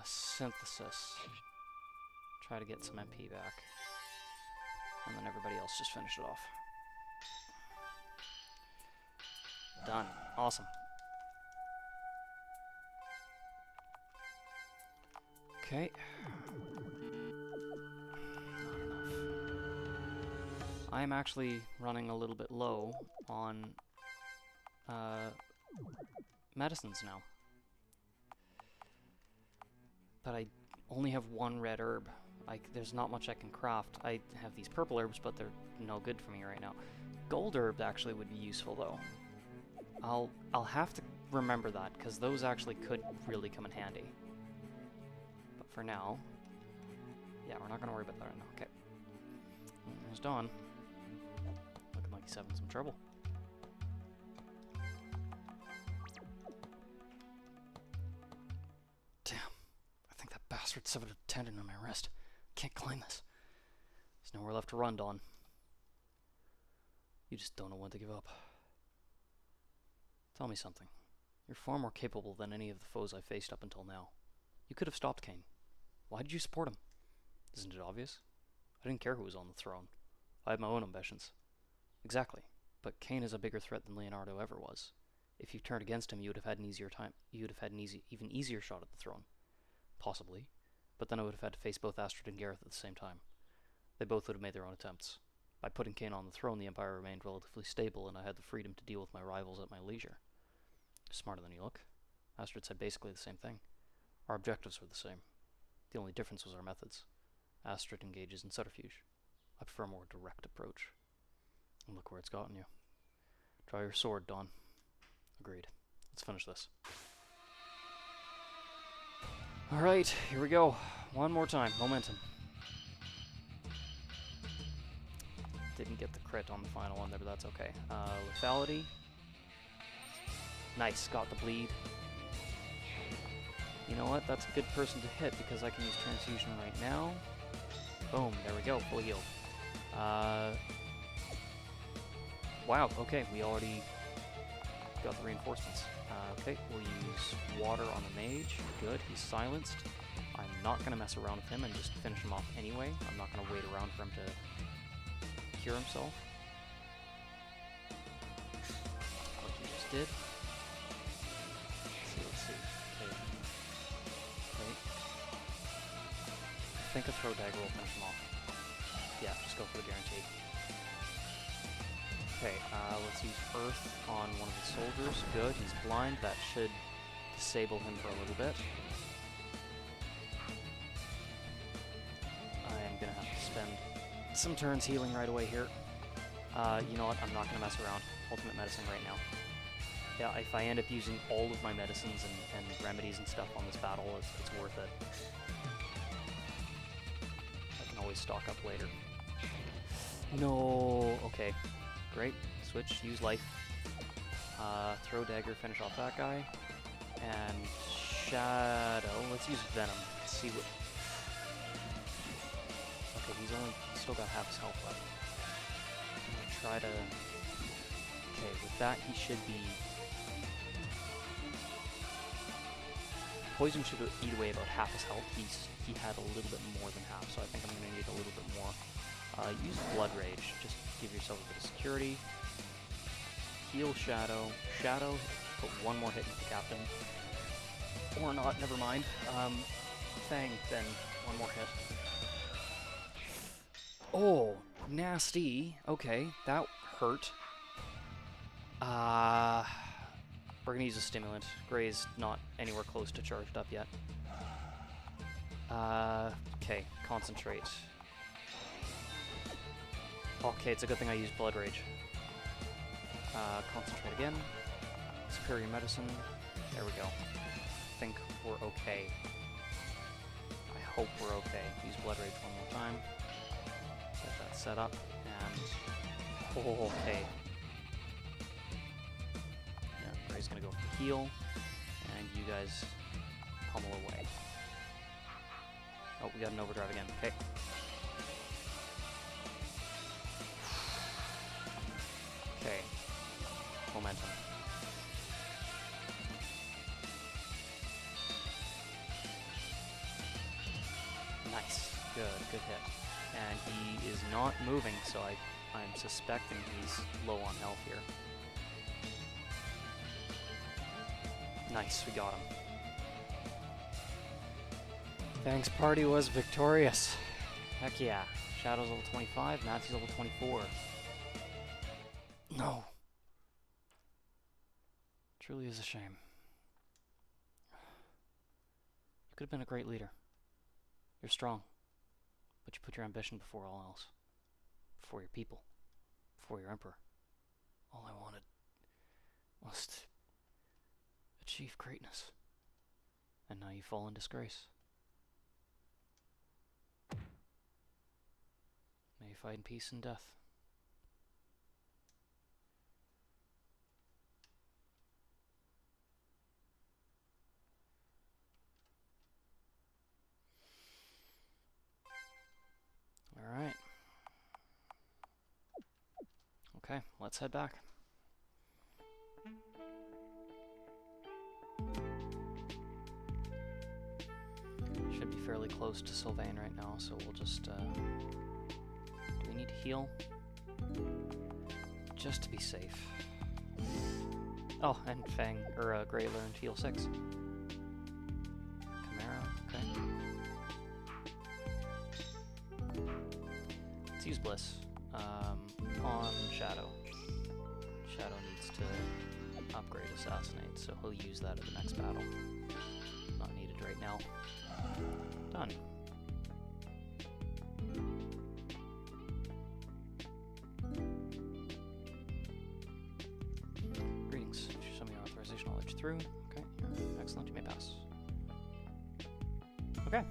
[SPEAKER 1] Synthesis. Try to get some MP back. And then everybody else just finish it off. Done. Awesome. Okay. Not enough. I'm actually running a little bit low on medicines now. But I only have one red herb. There's not much I can craft. I have these purple herbs, but they're no good for me right now. Gold herb actually would be useful though. I'll have to remember that, because those actually could really come in handy. But for now, yeah, we're not going to worry about that right now. Okay. There's Dawn. Looking like he's having some trouble. Damn. I think that bastard severed a tendon in my wrist. Can't climb this. There's nowhere left to run, Dawn. You just don't know when to give up. Tell me something. You're far more capable than any of the foes I've faced up until now. You could have stopped Kain. Why did you support him? Isn't it obvious? I didn't care who was on the throne. I had my own ambitions. Exactly. But Kain is a bigger threat than Leonardo ever was. If you turned against him, you would have had an easier time. You would have had an even easier shot at the throne. Possibly. But then I would have had to face both Astrid and Gareth at the same time. They both would have made their own attempts. By putting Kain on the throne, the Empire remained relatively stable, and I had the freedom to deal with my rivals at my leisure. Smarter than you look. Astrid said basically the same thing. Our objectives were the same. The only difference was our methods. Astrid engages in subterfuge. I prefer a more direct approach. And look where it's gotten you. Draw your sword, Dawn. Agreed. Let's finish this. Alright, here we go. One more time. Momentum. Didn't get the crit on the final one there, but that's okay. Lethality. Nice, got the bleed. You know what? That's a good person to hit because I can use transfusion right now. Boom, there we go, fully healed. Wow, okay, we already got the reinforcements. Okay, we'll use water on the mage. Good, he's silenced. I'm not going to mess around with him and just finish him off anyway. I'm not going to wait around for him to cure himself. Like he just did. Let's see. Okay. I think a throw dagger will finish him off. Yeah, just go for the guarantee. Okay, let's use Earth on one of the soldiers. Good, he's blind. That should disable him for a little bit. I am going to have to spend some turns healing right away here. You know what? I'm not going to mess around. Ultimate medicine right now. Yeah, if I end up using all of my medicines and remedies and stuff on this battle, it's worth it. I can always stock up later. No. Okay. Great. Switch. Use life. Throw dagger. Finish off that guy. And shadow. Let's use venom. Let's see what. Okay, he's still got half his health left. I'm gonna try to. Okay, with that he should be. Poison should eat away about half his health. He had a little bit more than half, so I think I'm gonna need a little bit more. Use Blood Rage. Just give yourself a bit of security. Heal Shadow. Shadow. Put one more hit into the captain. Or not. Never mind. Fang. Then one more hit. Oh, nasty. Okay, that hurt. We're gonna use a stimulant. Gray's not anywhere close to charged up yet. Okay, concentrate. Okay, it's a good thing I used Blood Rage. Concentrate again. Superior Medicine. There we go. I think we're okay. I hope we're okay. Use Blood Rage one more time. Get that set up, and... Oh, okay. Yeah, Gray's gonna go for heal, and you guys pummel away. Oh, we got an overdrive again. Okay. Okay. Momentum. Nice. Good hit. And he is not moving, so I'm suspecting he's low on health here. Nice, we got him. Thanks, party was victorious. Heck yeah. Shadow's level 25, Matthew's level 24. No. Truly is a shame. You could have been a great leader. You're strong. But you put your ambition before all else. Before your people. Before your emperor. All I wanted was to achieve greatness. And now you fall in disgrace. May you fight in peace and death. Alright. Okay, let's head back. Should be fairly close to Sylvain right now, so we'll just, do we need to heal? Just to be safe. Oh, and Fang, or Grey learned heal 6. Chimera, okay. Let's use Bliss on Shadow. Shadow needs to upgrade Assassinate, so he'll use that at the next battle. Not needed right now. Done. Greetings. Show me your authorization. I'll let you through. Okay. Excellent. You may pass. Okay.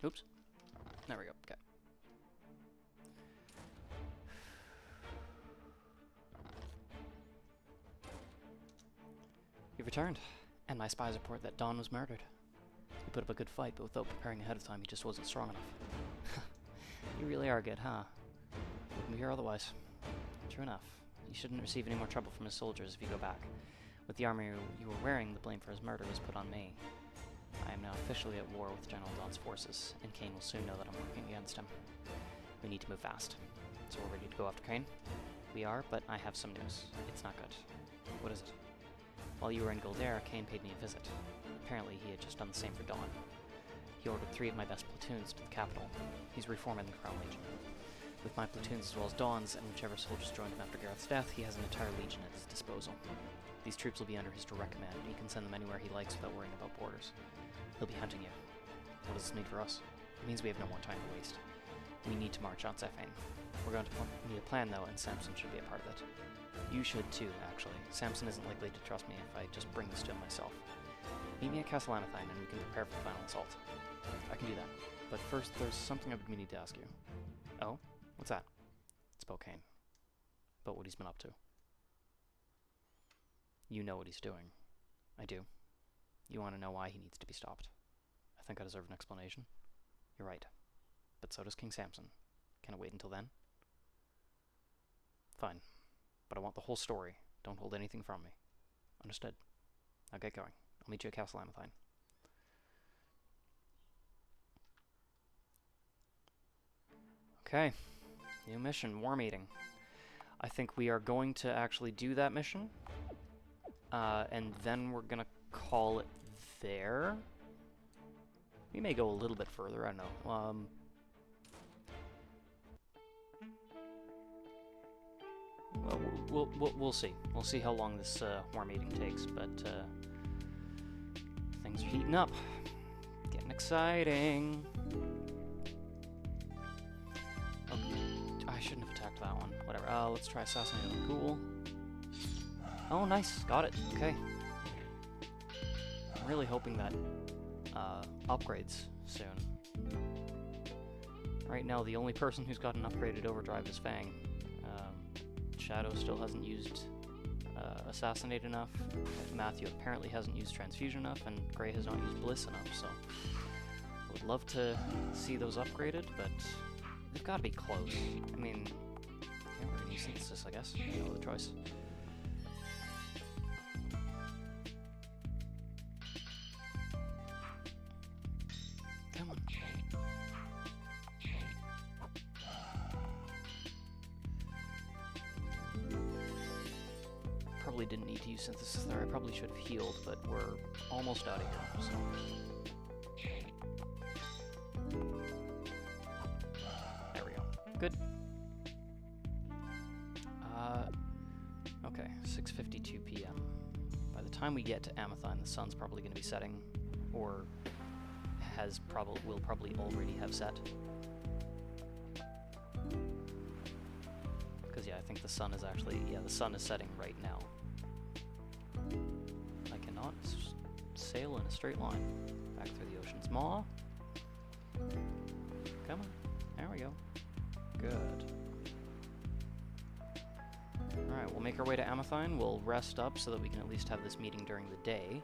[SPEAKER 1] Oops. There we go. Okay. You've returned, and my spies report that Dawn was murdered. He put up a good fight, but without preparing ahead of time, he just wasn't strong enough. You really are good, huh? Wouldn't be here otherwise. True enough. You shouldn't receive any more trouble from his soldiers if you go back. With the armor you were wearing, the blame for his murder was put on me. I am now officially at war with General Dawn's forces, and Kain will soon know that I'm working against him. We need to move fast. So we're ready to go after Kain? We are, but I have some news. It's not good. What is it? While you were in Goldair, Kain paid me a visit. Apparently he had just done the same for Dawn. He ordered 3 of my best platoons to the capital. He's reforming the Crown Legion. With my platoons as well as Dawn's, and whichever soldiers joined him after Gareth's death, he has an entire legion at his disposal. These troops will be under his direct command, and he can send them anywhere he likes without worrying about borders. He'll be hunting you. What does this mean for us? It means we have no more time to waste. We need to march on Zephain. We're going to need a plan, though, and Samson should be a part of it. You should, too, actually. Samson isn't likely to trust me if I just bring this to him myself. Meet me at Castle Amathine, and we can prepare for the final assault. I can do that. But first, there's something I would need to ask you. Oh? What's that? It's about Kain. About what he's been up to. You know what he's doing. I do. You want to know why he needs to be stopped. I think I deserve an explanation. You're right. But so does King Samson. Can it wait until then? Fine. But I want the whole story. Don't hold anything from me. Understood. Now get going. I'll meet you at Castle Amathine. Okay. New mission. War meeting. I think we are going to actually do that mission. And then we're going to call it there. We may go a little bit further. I don't know. Well, we'll see. We'll see how long this war meeting takes, but things are heating up. Getting exciting. Oh, I shouldn't have attacked that one. Whatever. Let's try assassinating the ghoul. Oh, nice. Got it. Okay. I'm really hoping that upgrades soon. Right now, the only person who's got an upgraded overdrive is Fang. Shadow still hasn't used Assassinate enough. Matthew apparently hasn't used Transfusion enough, and Grey has not used Bliss enough, so I would love to see those upgraded, but they've got to be close. I mean, yeah, we're going to use Synthesis, I guess. No other choice. Come on. Probably didn't need to use Synthesis there. I probably should have healed, but we're almost out of here, so... There we go. Good. Okay, 6:52 p.m. By the time we get to Amathine, the sun's probably going to be setting, or will probably already have set. Because yeah, I think the sun is actually, the sun is setting right now. I cannot sail in a straight line back through the ocean's maw. Come on, there we go. Good. Alright, we'll make our way to Amathine. We'll rest up so that we can at least have this meeting during the day.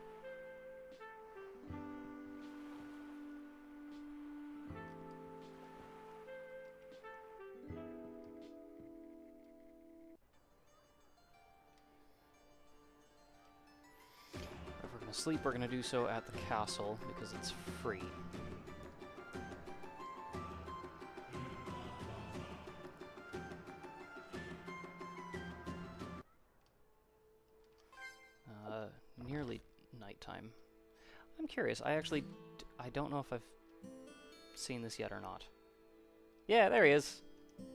[SPEAKER 1] If we're going to sleep, we're going to do so at the castle because it's free. nearly nighttime. I'm curious. I don't know if I've seen this yet or not. Yeah, there he is.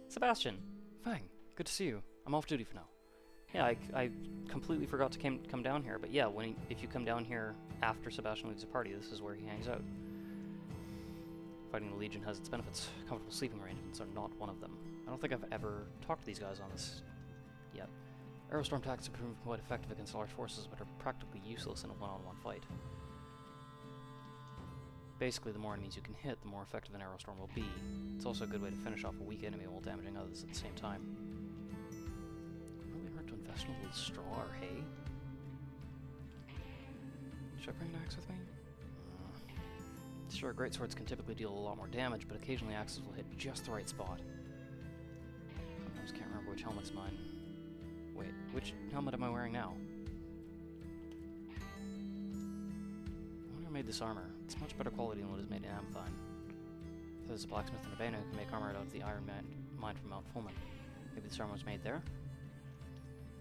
[SPEAKER 1] Sebastian. Fang, good to see you. I'm off duty for now. Yeah, I completely forgot to come down here, but yeah, if you come down here after Sebastian leaves the party, this is where he hangs out. Fighting the Legion has its benefits. Comfortable sleeping arrangements are not one of them. I don't think I've ever talked to these guys on this yet. Aerostorm tactics have proven quite effective against large forces, but are practically useless in a one-on-one fight. Basically, the more enemies you can hit, the more effective an Aerostorm will be. It's also a good way to finish off a weak enemy while damaging others at the same time. Really hurt to invest in a little straw or hay? Should I bring an axe with me? Sure, greatswords can typically deal a lot more damage, but occasionally axes will hit just the right spot. Sometimes can't remember which helmet's mine. Wait, which helmet am I wearing now? I wonder who made this armor. It's much better quality than what is made in Amthine. If there's a blacksmith in Urbana who can make armor out of the iron mine from Mount Fulman. Maybe this armor was made there?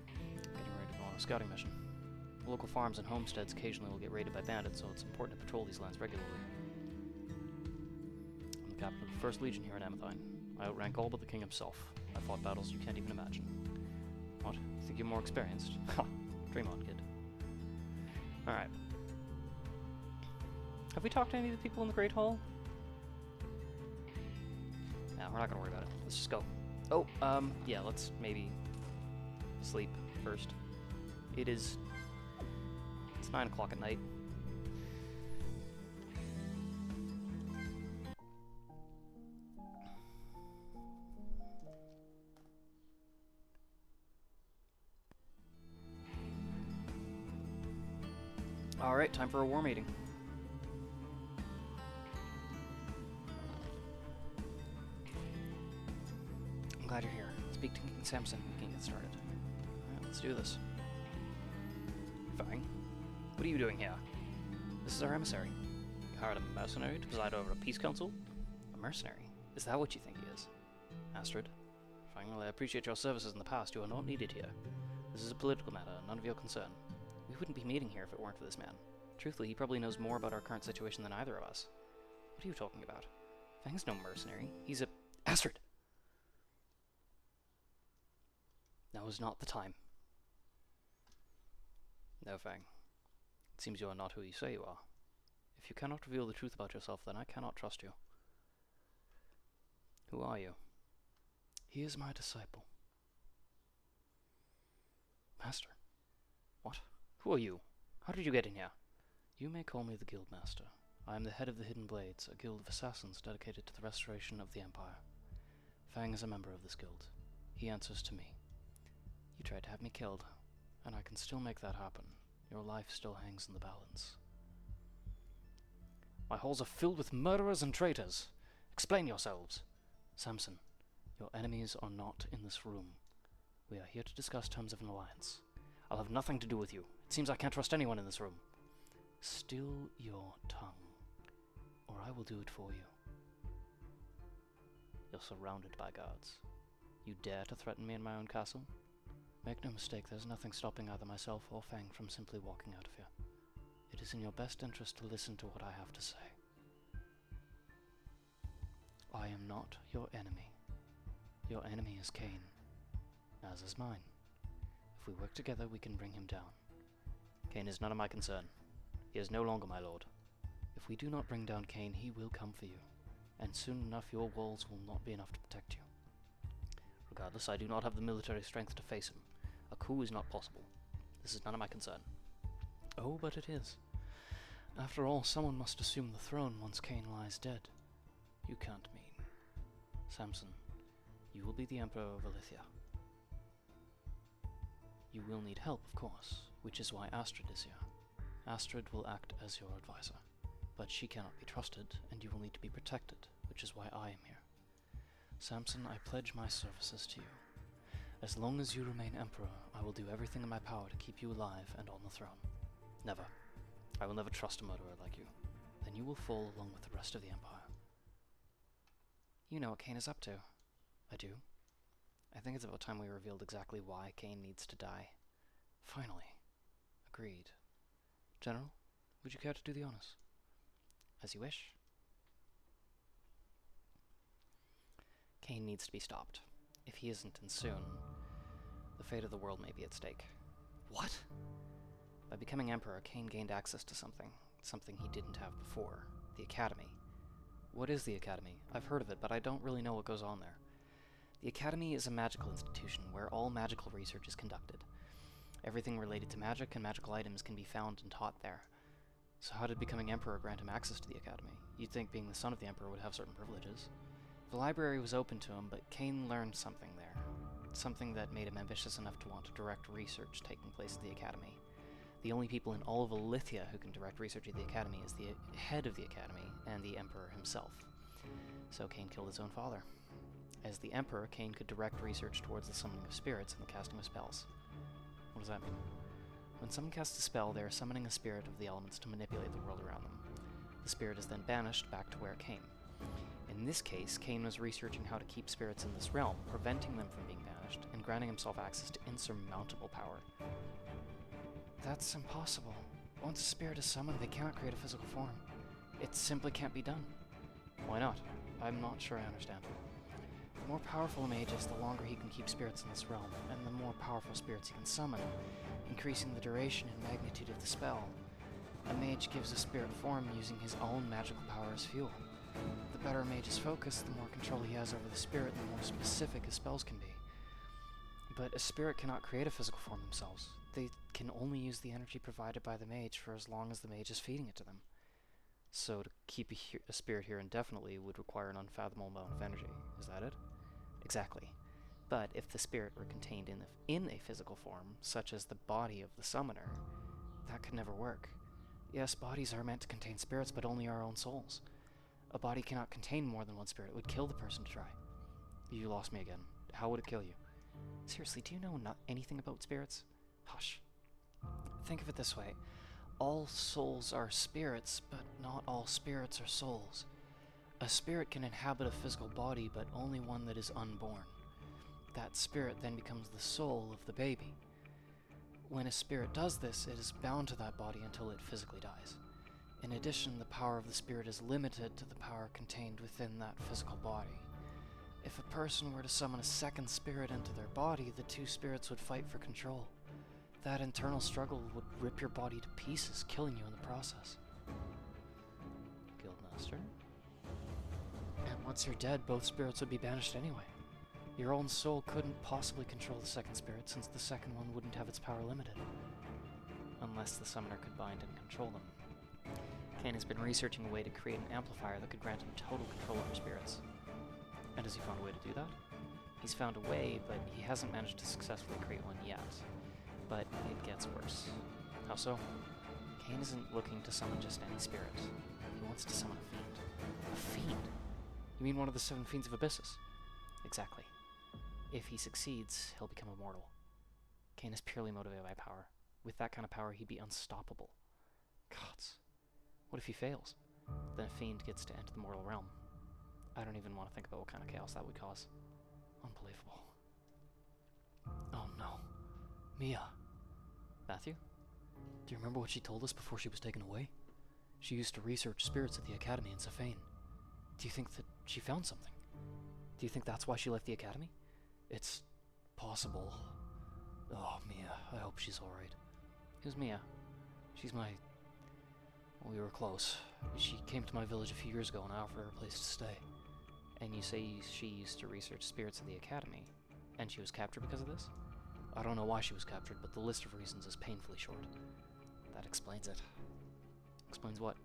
[SPEAKER 1] Getting ready to go on a scouting mission. The local farms and homesteads occasionally will get raided by bandits, so it's important to patrol these lands regularly. I'm the captain of the 1st Legion here in Amthine. I outrank all but the king himself. I fought battles you can't even imagine. What? You think you're more experienced? Ha! Dream on, kid. Alright. Have we talked to any of the people in the Great Hall? No, we're not gonna worry about it. Let's just go. Oh, yeah, let's maybe sleep first. It's 9 o'clock at night. Alright, time for a war meeting. I'm glad you're here. Speak to King Samson and we can get started. Alright, let's do this. Fine. What are you doing here? This is our emissary. You hired a mercenary to preside over a peace council? A mercenary? Is that what you think he is? Astrid? Fine, well, I appreciate your services in the past. You are not needed here. This is a political matter, none of your concern. We wouldn't be meeting here if it weren't for this man. Truthfully, he probably knows more about our current situation than either of us. What are you talking about? Fang's no mercenary. He's a... Astrid! Now is not the time. No, Fang. It seems you are not who you say you are. If you cannot reveal the truth about yourself, then I cannot trust you. Who are you? He is my disciple. Master? What? Who are you? How did you get in here? You may call me the Guildmaster. I am the head of the Hidden Blades, a guild of assassins dedicated to the restoration of the Empire. Fang is a member of this guild. He answers to me. You tried to have me killed, and I can still make that happen. Your life still hangs in the balance. My halls are filled with murderers and traitors. Explain yourselves. Samson, your enemies are not in this room. We are here to discuss terms of an alliance. I'll have nothing to do with you. It seems I can't trust anyone in this room. Still your tongue, or I will do it for you. You're surrounded by guards. You dare to threaten me in my own castle? Make no mistake, there's nothing stopping either myself or Fang from simply walking out of here. It is in your best interest to listen to what I have to say. I am not your enemy. Your enemy is Kain, as is mine. If we work together, we can bring him down. Kain is none of my concern. He is no longer my lord. If we do not bring down Kain, he will come for you, and soon enough your walls will not be enough to protect you. Regardless, I do not have the military strength to face him. A coup is not possible. This is none of my concern. Oh, but it is. After all, someone must assume the throne once Kain lies dead. You can't mean. Samson, you will be the Emperor of Alithia. You will need help, of course, which is why Astrid is here. Astrid will act as your advisor, but she cannot be trusted, and you will need to be protected, which is why I am here. Samson, I pledge my services to you. As long as you remain Emperor, I will do everything in my power to keep you alive and on the throne. Never. I will never trust a murderer like you. Then you will fall along with the rest of the Empire. You know what Kain is up to. I do. I think it's about time we revealed exactly why Kain needs to die. Finally. Agreed. General, would you care to do the honors? As you wish. Kain needs to be stopped. If he isn't, and soon, the fate of the world may be at stake. What? By becoming Emperor, Kain gained access to something he didn't have before. The Academy. What is the Academy? I've heard of it, but I don't really know what goes on there. The Academy is a magical institution where all magical research is conducted. Everything related to magic and magical items can be found and taught there. So how did becoming Emperor grant him access to the Academy? You'd think being the son of the Emperor would have certain privileges. The library was open to him, but Kain learned something there. Something that made him ambitious enough to want to direct research taking place at the Academy. The only people in all of Alithia who can direct research at the Academy is the head of the Academy and the Emperor himself. So Kain killed his own father. As the Emperor, Kain could direct research towards the summoning of spirits and the casting of spells. What does that mean? When someone casts a spell, they are summoning a spirit of the elements to manipulate the world around them. The spirit is then banished back to where it came. In this case, Kain was researching how to keep spirits in this realm, preventing them from being banished, and granting himself access to insurmountable power. That's impossible. Once a spirit is summoned, they cannot create a physical form. It simply can't be done. Why not? I'm not sure I understand. The more powerful a mage is, the longer he can keep spirits in this realm, and the more powerful spirits he can summon, increasing the duration and magnitude of the spell. A mage gives a spirit form using his own magical power as fuel. The better a mage is focused, the more control he has over the spirit, and the more specific his spells can be. But a spirit cannot create a physical form themselves. They can only use the energy provided by the mage for as long as the mage is feeding it to them. So to keep a spirit here indefinitely would require an unfathomable amount of energy. Is that it? Exactly. But if the spirit were contained in a physical form, such as the body of the summoner, that could never work. Yes, bodies are meant to contain spirits, but only our own souls. A body cannot contain more than one spirit. It would kill the person to try. You lost me again. How would it kill you? Seriously, do you know anything about spirits? Hush. Think of it this way. All souls are spirits, but not all spirits are souls. A spirit can inhabit a physical body, but only one that is unborn. That spirit then becomes the soul of the baby. When a spirit does this, it is bound to that body until it physically dies. In addition, the power of the spirit is limited to the power contained within that physical body. If a person were to summon a second spirit into their body, the two spirits would fight for control. That internal struggle would rip your body to pieces, killing you in the process. Guildmaster? And once you're dead, both spirits would be banished anyway. Your own soul couldn't possibly control the second spirit, since the second one wouldn't have its power limited. Unless the summoner could bind and control them. Kain has been researching a way to create an amplifier that could grant him total control over spirits. And has he found a way to do that? He's found a way, but he hasn't managed to successfully create one yet. But it gets worse. How so? Kain isn't looking to summon just any spirit. He wants to summon a fiend. A fiend? You mean one of the 7 fiends of Abyssus? Exactly. If he succeeds, he'll become immortal. Kain is purely motivated by power. With that kind of power, he'd be unstoppable. Gods. What if he fails? Then a fiend gets to enter the mortal realm. I don't even want to think about what kind of chaos that would cause. Unbelievable. Oh no. Mia. Matthew? Do you remember what she told us before she was taken away? She used to research spirits at the Academy in Safane. Do you think that she found something? Do you think that's why she left the Academy? It's possible. Oh, Mia, I hope she's alright. Who's Mia? She's my... We were close. She came to my village a few years ago and I offered her a place to stay. And you say she used to research spirits at the Academy, and she was captured because of this? I don't know why she was captured, but the list of reasons is painfully short. That explains it. Explains what?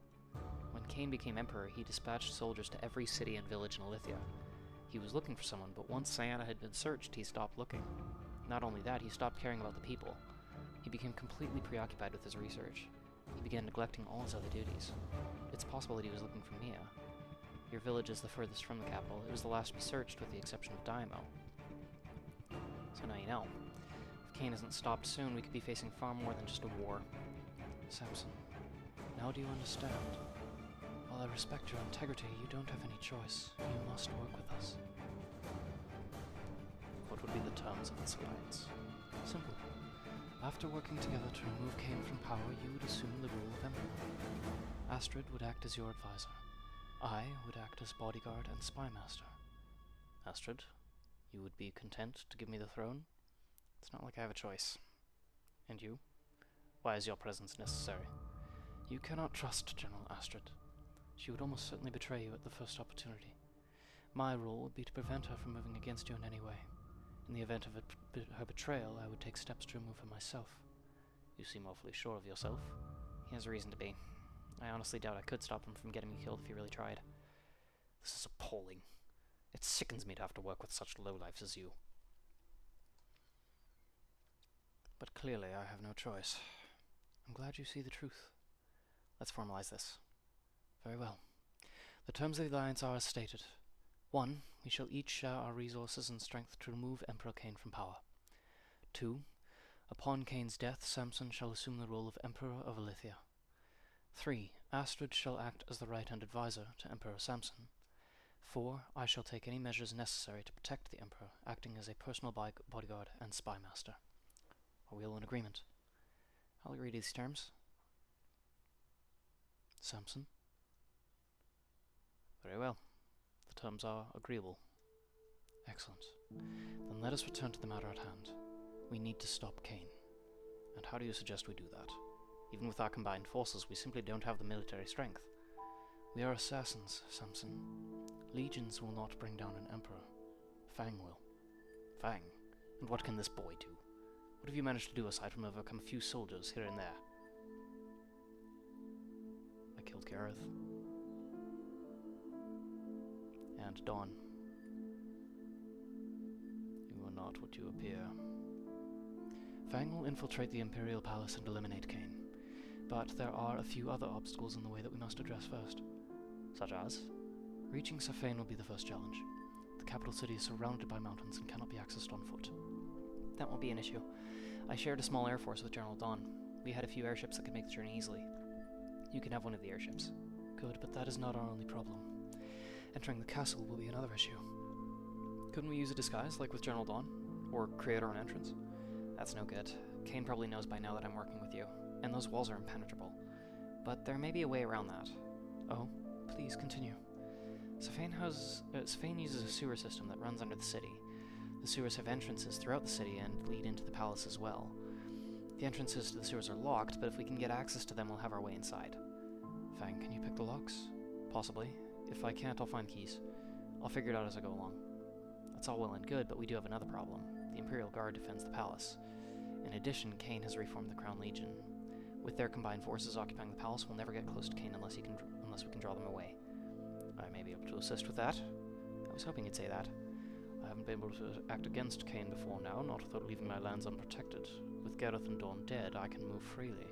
[SPEAKER 1] When Kain became Emperor, he dispatched soldiers to every city and village in Alithia. He was looking for someone, but once Sienna had been searched, he stopped looking. Not only that, he stopped caring about the people. He became completely preoccupied with his research. He began neglecting all his other duties. It's possible that he was looking for Mia. Your village is the furthest from the capital. It was the last to be searched, with the exception of Daimo. So now you know. If Kain isn't stopped soon, we could be facing far more than just a war. Samson, now do you understand? While I respect your integrity, you don't have any choice. You must work with us. What would be the terms of this alliance? Simple. After working together to remove Kain from power, you would assume the role of Emperor. Astrid would act as your advisor. I would act as bodyguard and spy master. Astrid, you would be content to give me the throne? It's not like I have a choice. And you? Why is your presence necessary? You cannot trust General Astrid. She would almost certainly betray you at the first opportunity. My role would be to prevent her from moving against you in any way. In the event of her betrayal, I would take steps to remove her myself. You seem awfully sure of yourself. He has a reason to be. I honestly doubt I could stop him from getting me killed if he really tried. This is appalling. It sickens me to have to work with such lowlifes as you. But clearly I have no choice. I'm glad you see the truth. Let's formalize this. Very well. The terms of the alliance are as stated. 1. We shall each share our resources and strength to remove Emperor Kain from power. 2. Upon Kain's death, Samson shall assume the role of Emperor of Alithia. 3. Astrid shall act as the right-hand advisor to Emperor Samson. 4. I shall take any measures necessary to protect the Emperor, acting as a personal bodyguard and spy master. Are we all in agreement? I'll agree to these terms. Samson? Very well. The terms are agreeable. Excellent. Then let us return to the matter at hand. We need to stop Kain. And how do you suggest we do that? Even with our combined forces, we simply don't have the military strength. We are assassins, Samson. Legions will not bring down an emperor. Fang will. Fang? And what can this boy do? What have you managed to do aside from overcome a few soldiers here and there? I killed Gareth. And Dawn. You are not what you appear. Fang will infiltrate the Imperial Palace and eliminate Kain. But there are a few other obstacles in the way that we must address first. Such as? Reaching Safane will be the first challenge. The capital city is surrounded by mountains and cannot be accessed on foot. That won't be an issue. I shared a small air force with General Dawn. We had a few airships that could make the journey easily. You can have one of the airships. Good, but that is not our only problem. Entering the castle will be another issue. Couldn't we use a disguise, like with General Dawn? Or create our own entrance? That's no good. Kain probably knows by now that I'm working with you, and those walls are impenetrable. But there may be a way around that. Oh, please continue. Safane uses a sewer system that runs under the city. The sewers have entrances throughout the city and lead into the palace as well. The entrances to the sewers are locked, but if we can get access to them, we'll have our way inside. Fang, can you pick the locks? Possibly. If I can't, I'll find keys. I'll figure it out as I go along. That's all well and good, but we do have another problem. The Imperial Guard defends the palace. In addition, Kain has reformed the Crown Legion. With their combined forces occupying the palace, we'll never get close to Kain unless we can draw them away. I may be able to assist with that. I was hoping you'd say that. I haven't been able to act against Kain before now, not without leaving my lands unprotected. With Gareth and Dawn dead, I can move freely.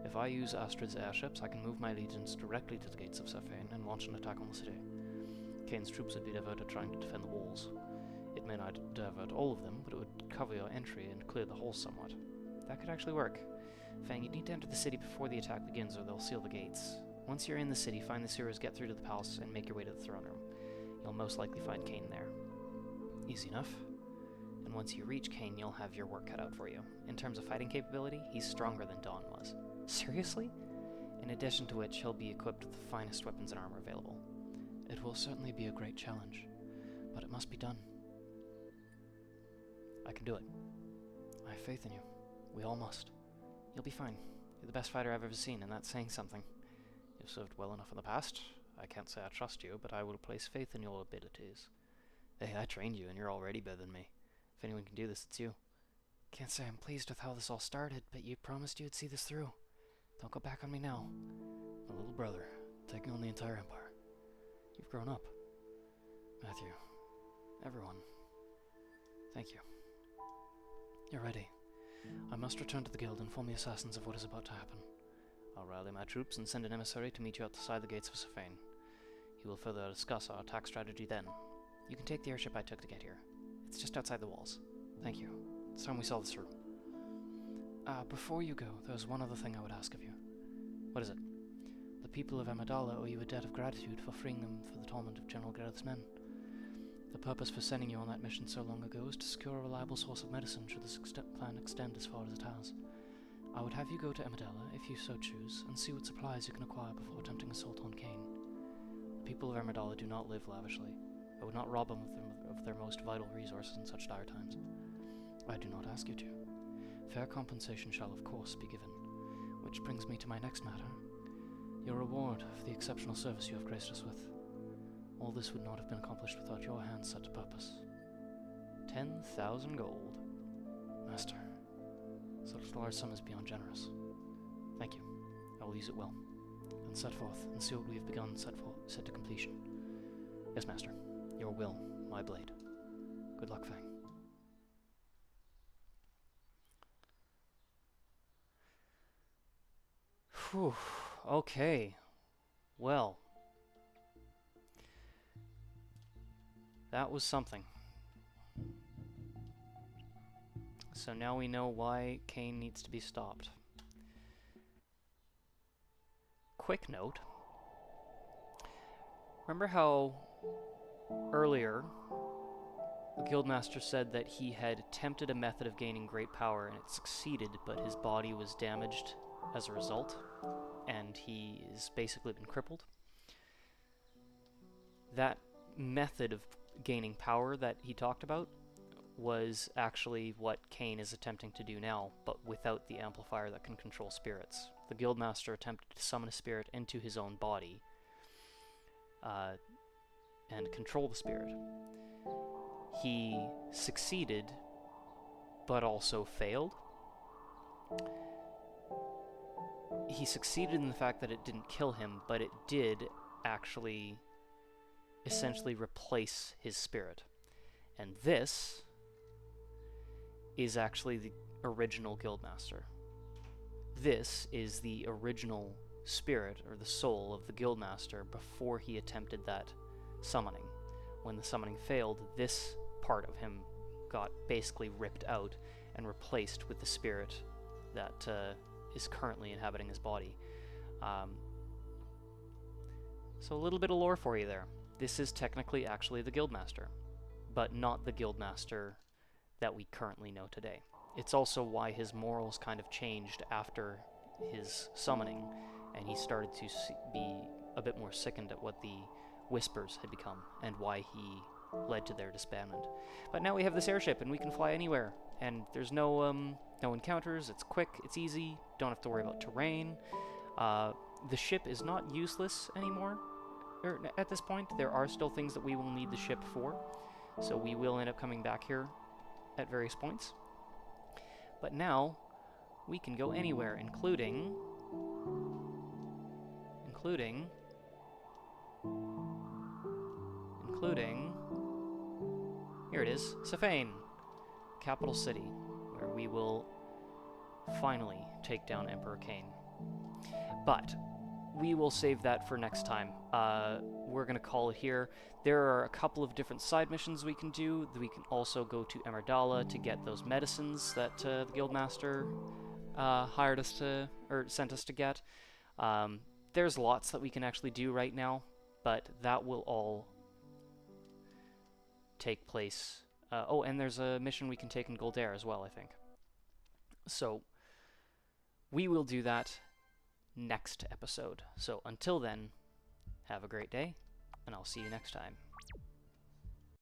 [SPEAKER 1] If I use Astrid's airships, I can move my legions directly to the gates of Safane and launch an attack on the city. Kain's troops would be diverted trying to defend the walls. It may not divert all of them, but it would cover your entry and clear the holes somewhat. That could actually work. Fang, you need to enter the city before the attack begins or they'll seal the gates. Once you're in the city, find the sewers, get through to the palace, and make your way to the throne room. You'll most likely find Kain there. Easy enough. And once you reach Kain, you'll have your work cut out for you. In terms of fighting capability, he's stronger than Dawn was. Seriously? In addition to which, he'll be equipped with the finest weapons and armor available. It will certainly be a great challenge, but it must be done. I can do it. I have faith in you. We all must. You'll be fine. You're the best fighter I've ever seen, and that's saying something. You've served well enough in the past. I can't say I trust you, but I will place faith in your abilities. Hey, I trained you, and you're already better than me. If anyone can do this, it's you. Can't say I'm pleased with how this all started, but you promised you'd see this through. Don't go back on me now. My little brother, taking on the entire empire. You've grown up. Matthew. Everyone. Thank you. You're ready. I must return to the guild and inform the assassins of what is about to happen. I'll rally my troops and send an emissary to meet you outside the gates of Safane. He will further discuss our attack strategy then. You can take the airship I took to get here. It's just outside the walls. Thank you. It's time we saw this through. Before you go, there's one other thing I would ask of you. What is it? The people of Amidala owe you a debt of gratitude for freeing them for the torment of General Gareth's men. The purpose for sending you on that mission so long ago is to secure a reliable source of medicine should this plan extend as far as it has. I would have you go to Amidala, if you so choose, and see what supplies you can acquire before attempting assault on Kain. The people of Amidala do not live lavishly. I would not rob them of their most vital resources in such dire times. I do not ask you to. Fair compensation shall of course be given. Which brings me to my next matter. Your reward for the exceptional service you have graced us with. All this would not have been accomplished without your hands set to purpose. 10,000 gold. Master, such a large sum is beyond generous. Thank you. I will use it well. And set forth, and see what we have begun set to completion. Yes, Master. Your will, my blade. Good luck, Fang. Whew. Okay. Well. That was something. So now we know why Kain needs to be stopped. Quick note. Remember how earlier the Guildmaster said that he had attempted a method of gaining great power and it succeeded, but his body was damaged as a result, and he has basically been crippled? That method of gaining power that he talked about was actually what Kain is attempting to do now, but without the amplifier that can control spirits. The Guildmaster attempted to summon a spirit into his own body and control the spirit. He succeeded, but also failed. He succeeded in the fact that it didn't kill him, but it did actually essentially replace his spirit. And this is actually the original Guildmaster. This is the original spirit, or the soul of the Guildmaster before he attempted that summoning. When the summoning failed, this part of him got basically ripped out and replaced with the spirit that is currently inhabiting his body. So a little bit of lore for you there. This is technically actually the Guildmaster, but not the Guildmaster that we currently know today. It's also why his morals kind of changed after his summoning, and he started to be a bit more sickened at what the Whispers had become, and why he led to their disbandment. But now we have this airship, and we can fly anywhere, and there's no encounters. It's quick, it's easy, don't have to worry about terrain. The ship is not useless anymore. At this point, there are still things that we will need the ship for, so we will end up coming back here at various points. But now, we can go anywhere, including... Here it is, Safane, capital city, where we will finally take down Emperor Kain. But we will save that for next time. We're going to call it here. There are a couple of different side missions we can do. We can also go to Amidala to get those medicines that the Guildmaster hired us to, or sent us to get. There's lots that we can actually do right now, but that will all take place. Oh, and there's a mission we can take in Goldair as well, I think. So we will do that next episode. So until then, have a great day, and I'll see you next time.